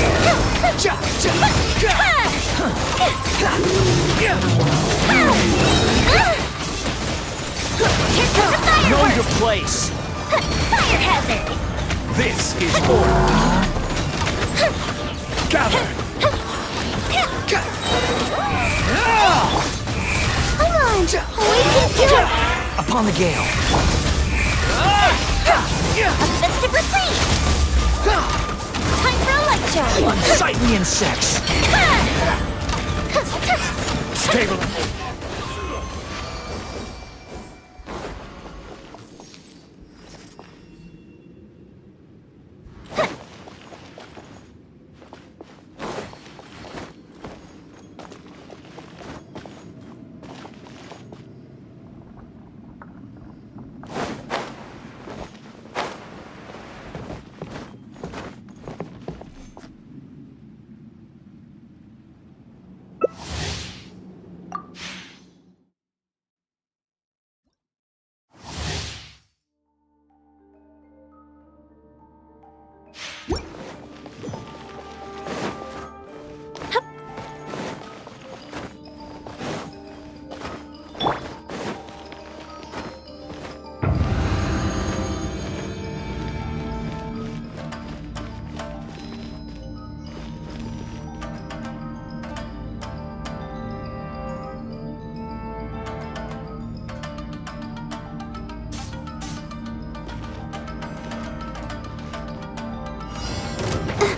Know your place. Fire hazard! This is order. Gather. Come on, we can do it! Upon the gale. A festive retreat! Time for a light show! Unsightly insects. Stable.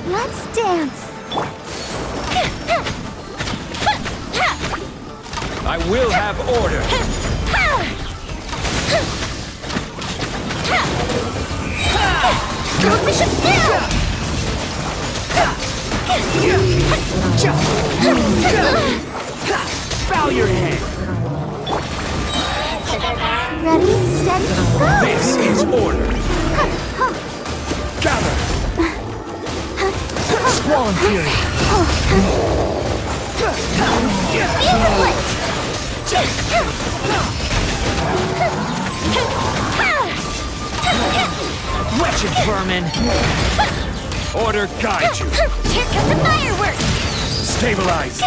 Let's dance. I will have order. Go Bishop down! Bow your head. Ready, steady, go! This is order. Gather. Squall and fury. Wretched vermin. Order guide you. Here comes the fireworks! Stabilize.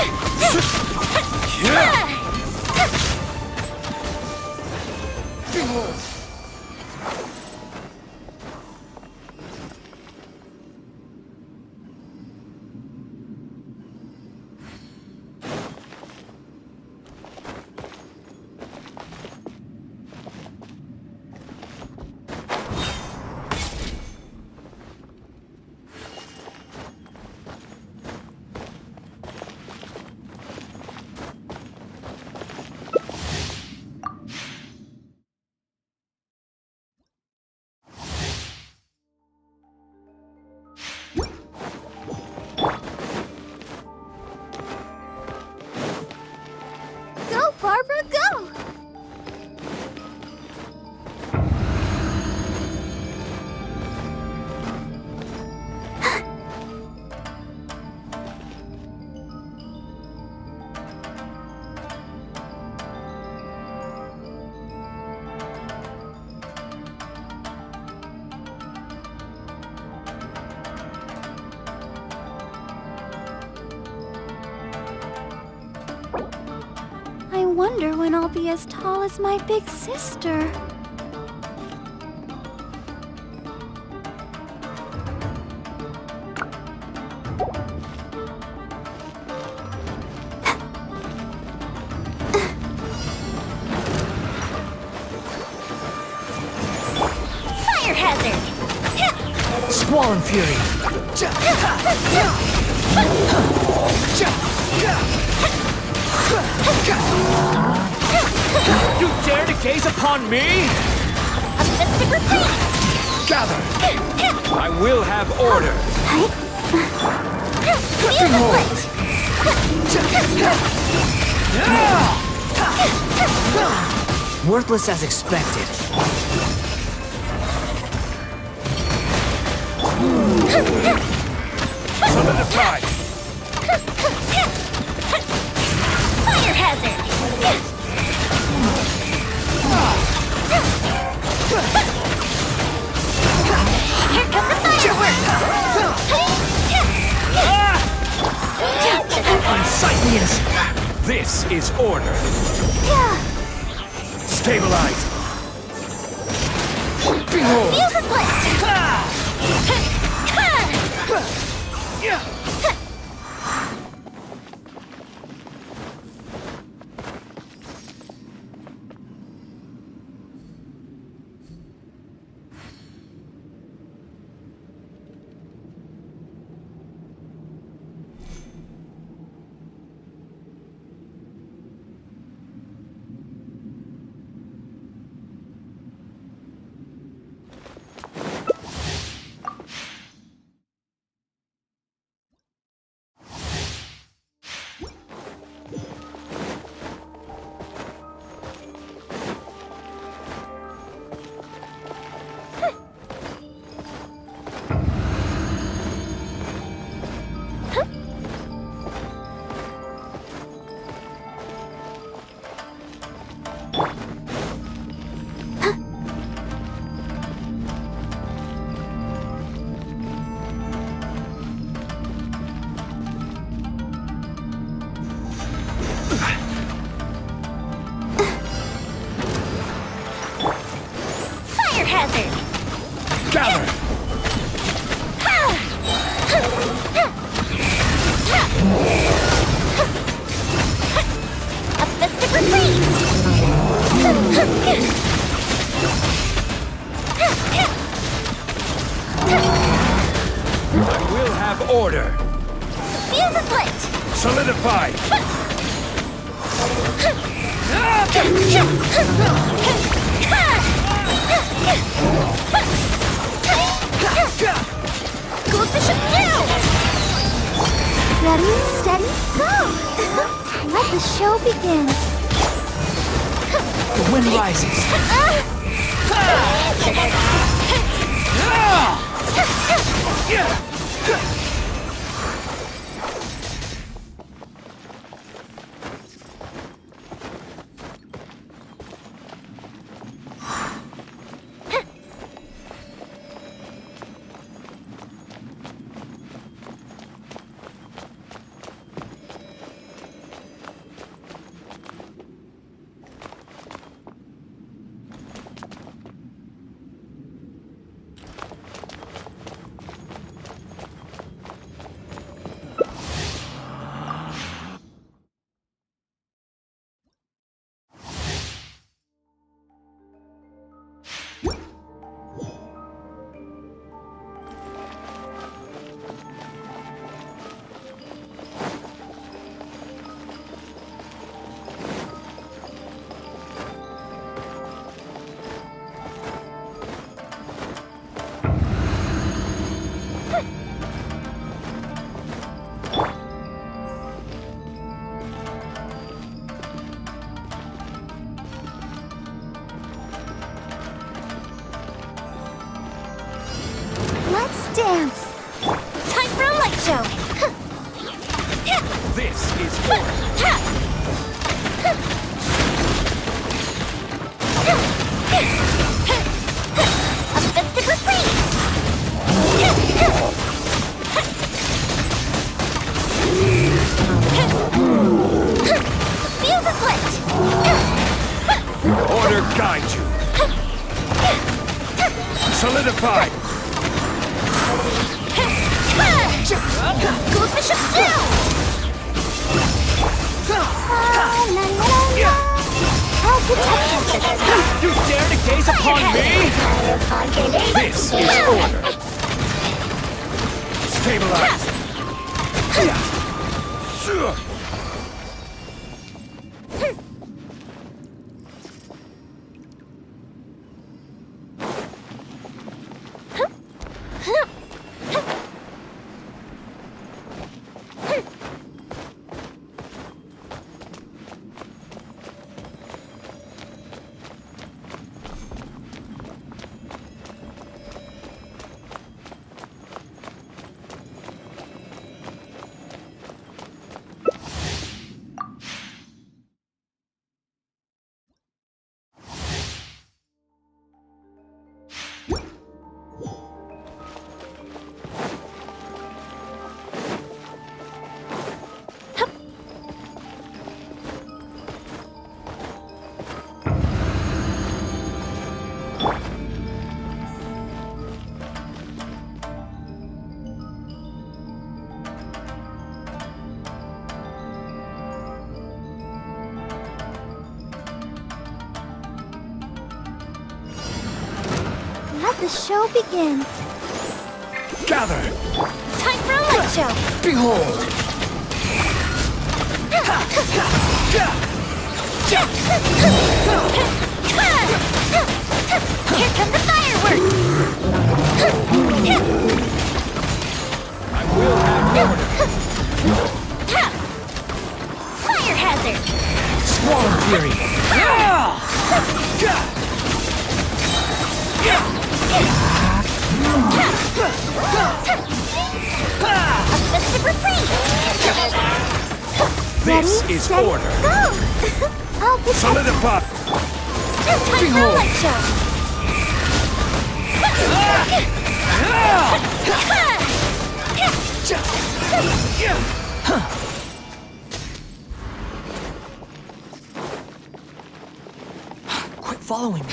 Go, Barbara, go! I wonder when I'll be as tall as my big sister. Fire hazard! Squall and fury. You dare to gaze upon me? A mystic replace! Gather. I will have order. Worthless as expected. Summon the tide. Fire hazard! Here come the fireworks! Unsight me as... This is order. Stabilize. Behold. Fuse is lit! Coefficient down! Ready, steady, go! Let the show begin. The wind rises. Let's dance. Time for a light show! This is order. A festive reprise! Fuse is lit! Order guide you. Solidify. Coefficient down! You dare to gaze upon me? This is order. Stabilize. Let the show begin. Gather. Time for a light show! Behold. Here come the fireworks! I will have order. Fire hazard! Swarm fury. A festive reprise! This is steady, order. go! I'll protect Solidify. Time for a light show! Quit following me.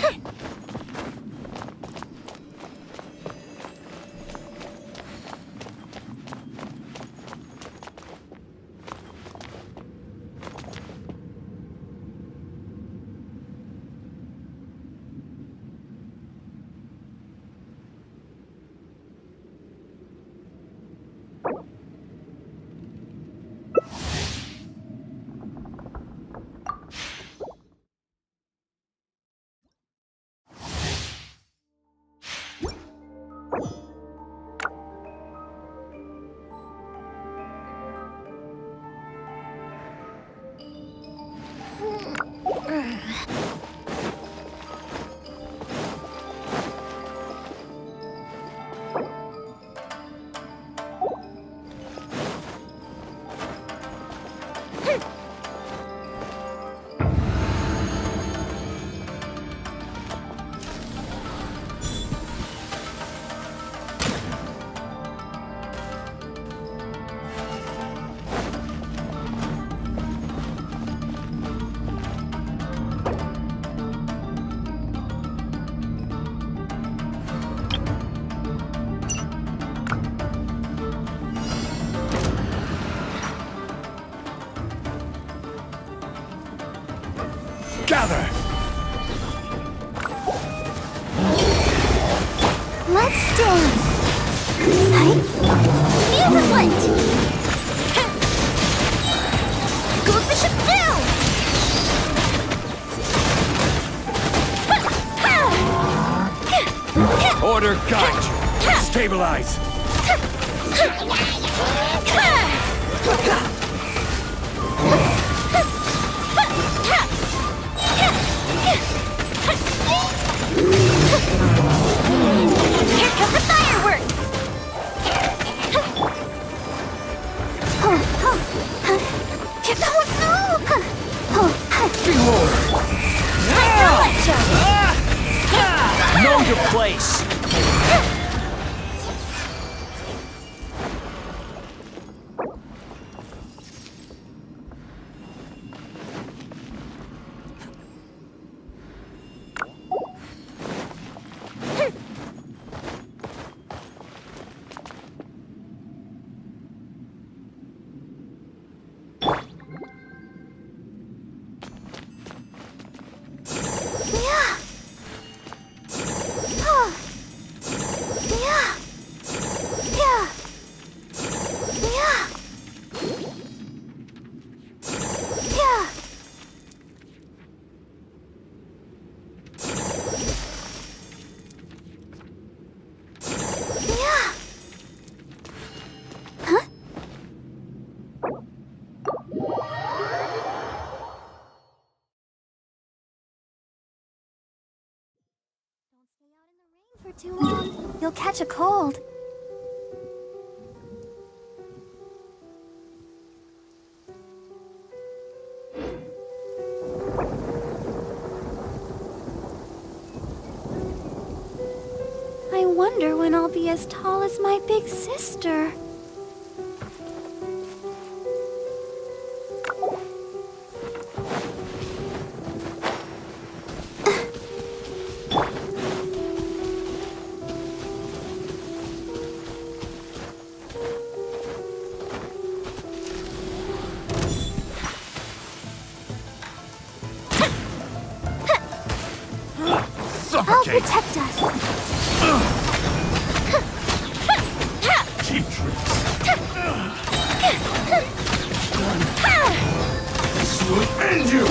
Gather! Let's dance. Hi. Feel the flint. Go bishop down. Order guide you! Stabilize! Here come the fireworks. Know your place! For too long, you'll catch a cold. I wonder when I'll be as tall as my big sister. I'll protect us. Cheap tricks. This will end you!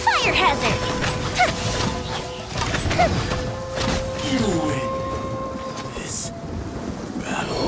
Fire hazard. You win this battle.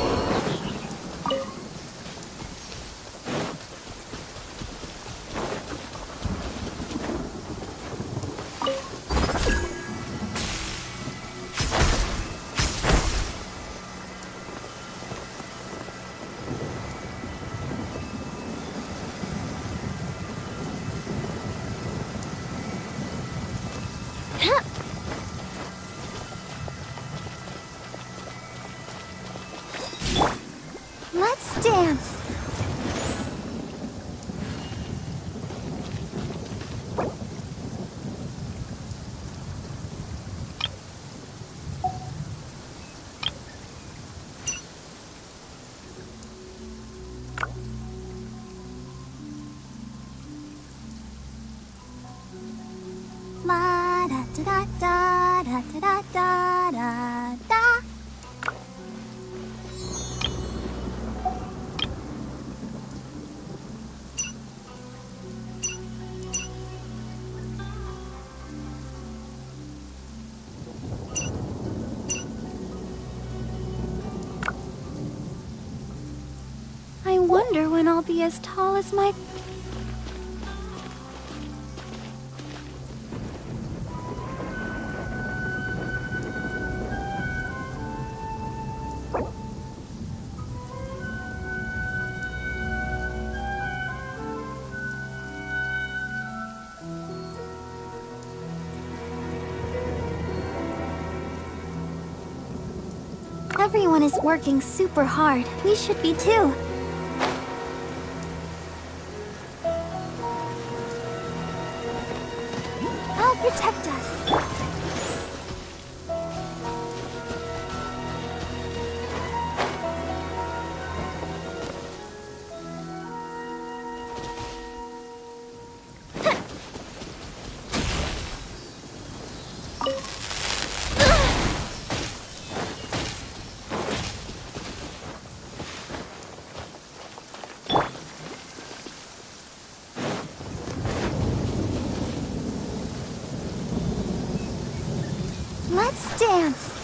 wonder when I'll be as tall as my... Everyone is working super hard. We should be too. I'll protect us. Let's dance.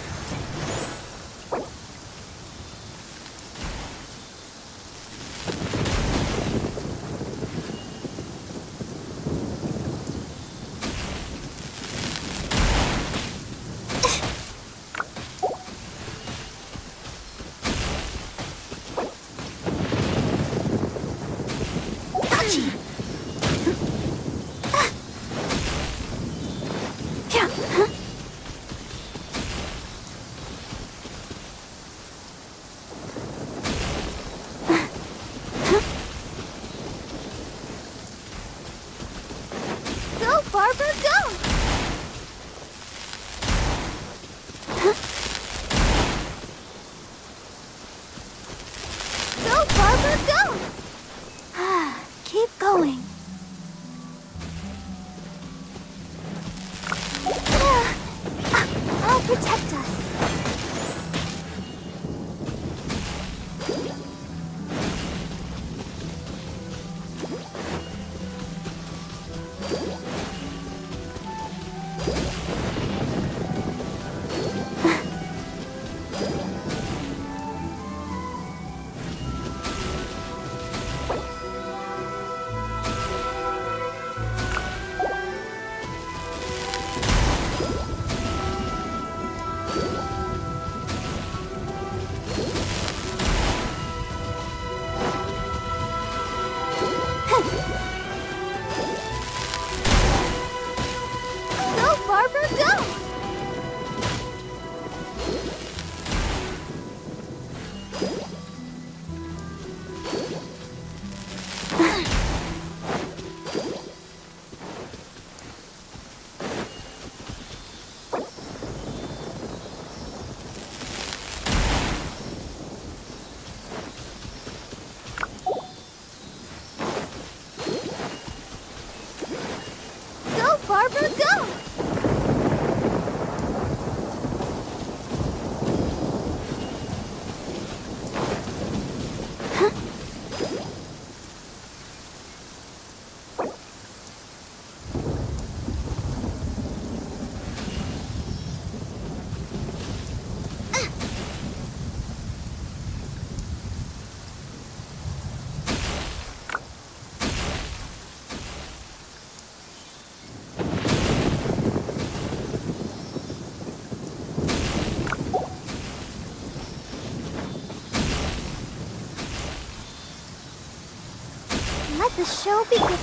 Go, Barbara, go! Go, Barbara, go! Keep going. I'll protect us. Go, Barbara, go! Go, Barbara, go! Let the show begin.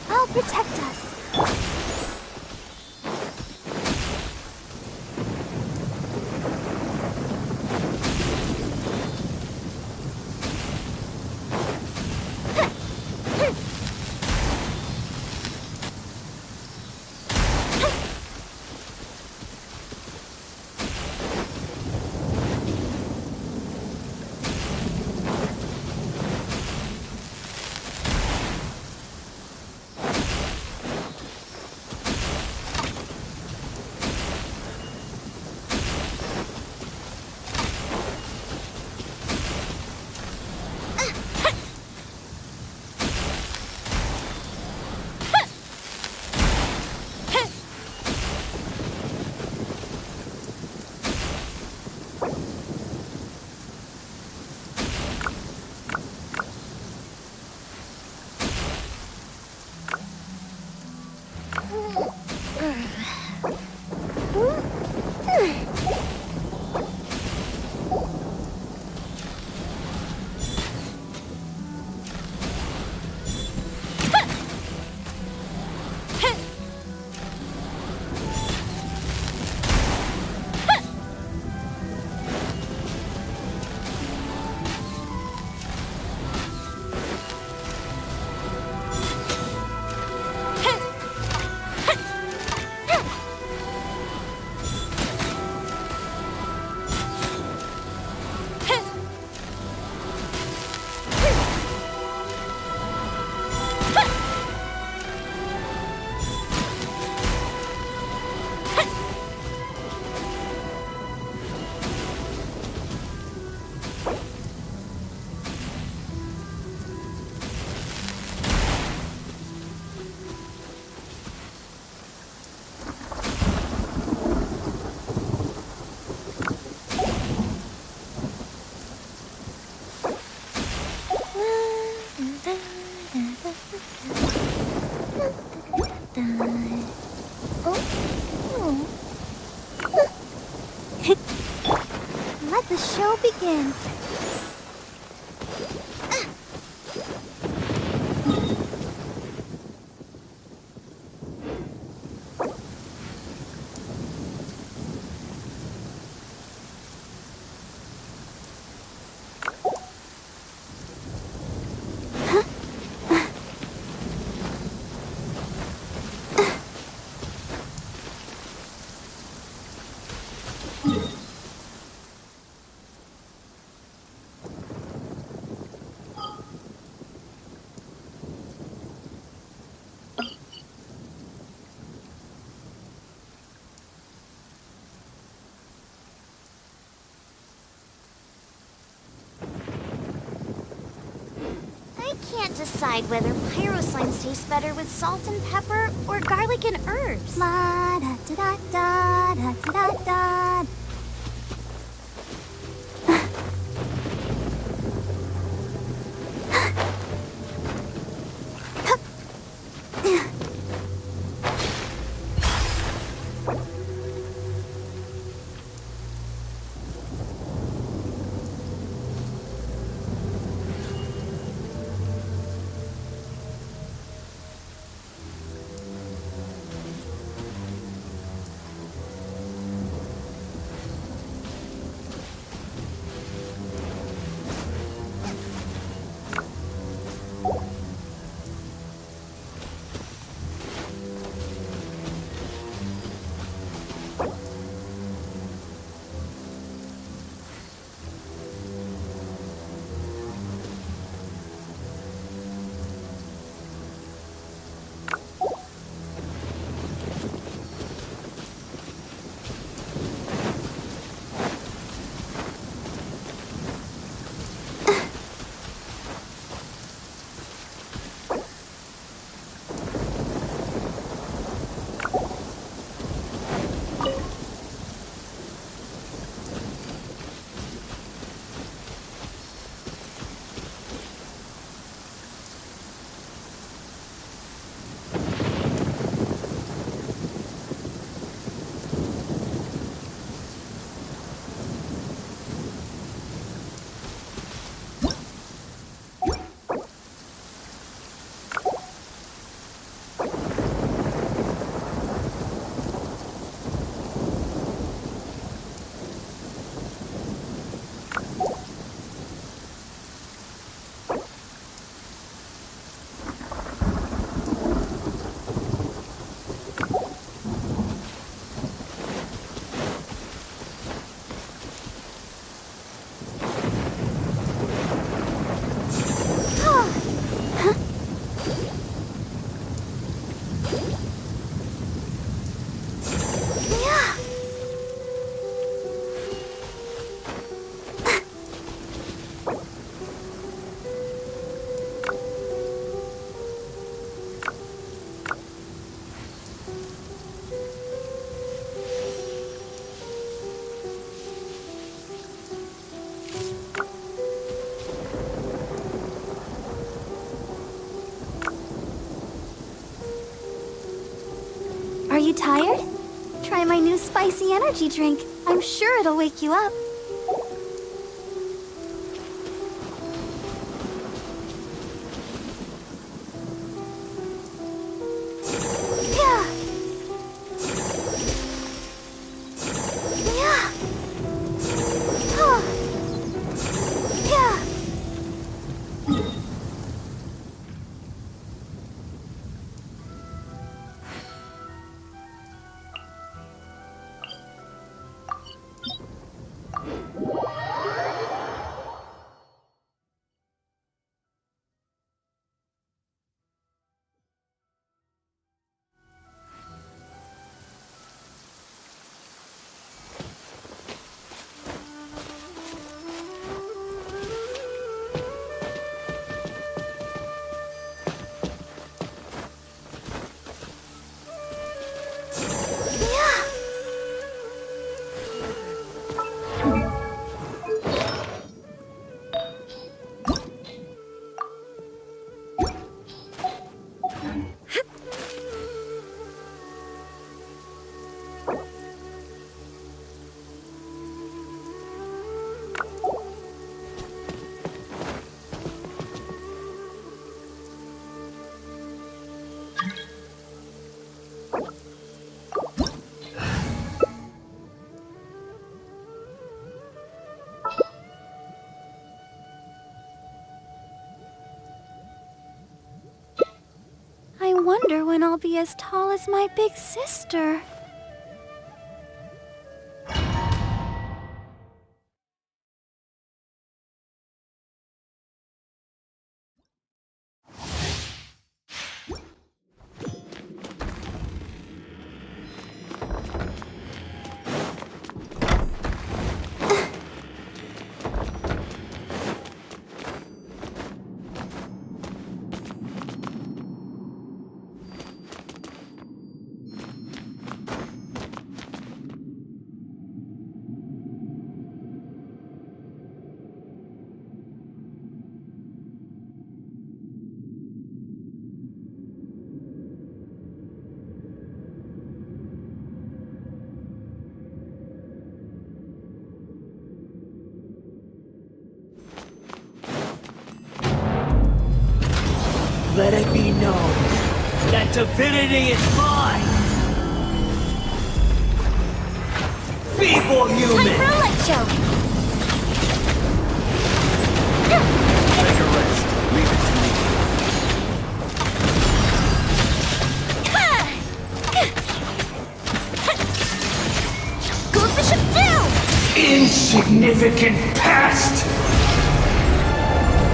I'll protect us. Let the show begin. I can't decide whether pyro slimes taste better with salt and pepper or garlic and herbs. La da da da da da da da. you tired? Try my new spicy energy drink. I'm sure it'll wake you up. Yeah. Yeah. Oh. Yeah. I wonder when I'll be as tall as my big sister. Let it be known that divinity is mine! Feeble human! Time for a light show! Take a rest. Leave it to me. Go Bishop down! Insignificant past!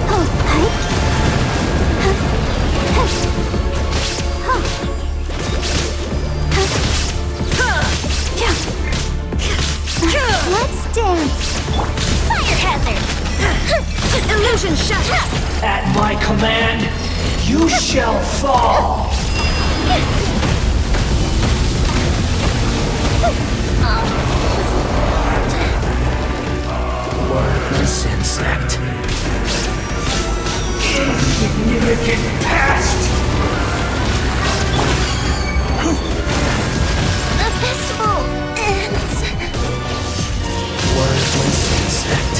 Oh, hi. Let's dance! Fire hazard! Illusion shot! At my command, you shall fall! Worthless insect. Insignificant past! The festival ends! Worthless insect.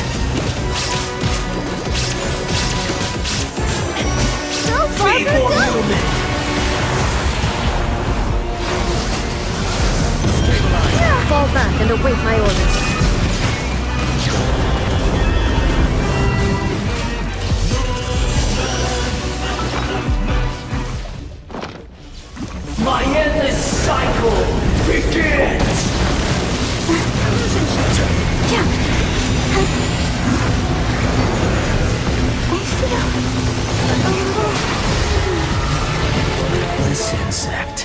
So far, Feeble we're good! human! Fall back and await my orders. My endless cycle begins! Worthless insect.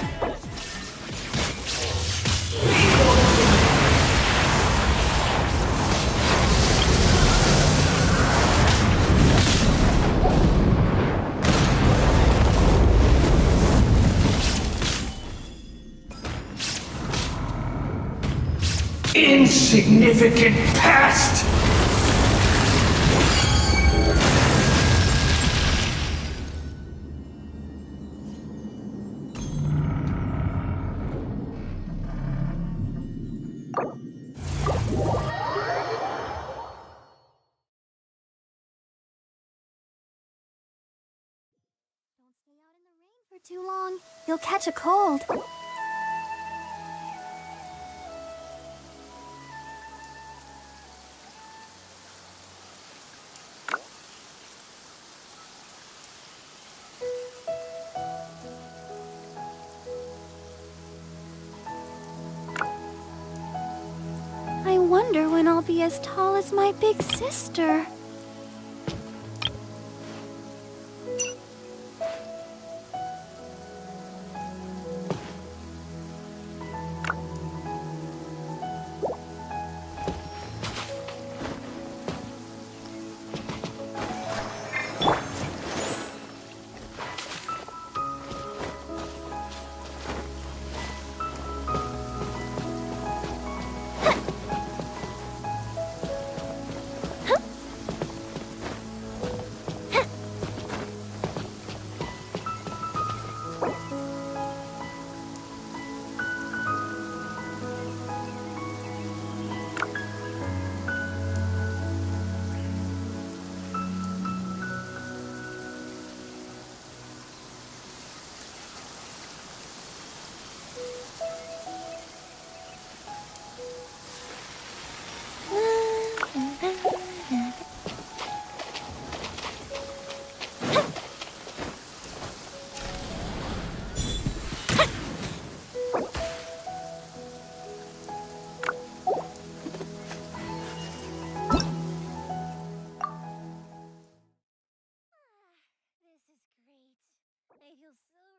Insignificant past! For too long, you'll catch a cold. I wonder when I'll be as tall as my big sister. This is great. I feel so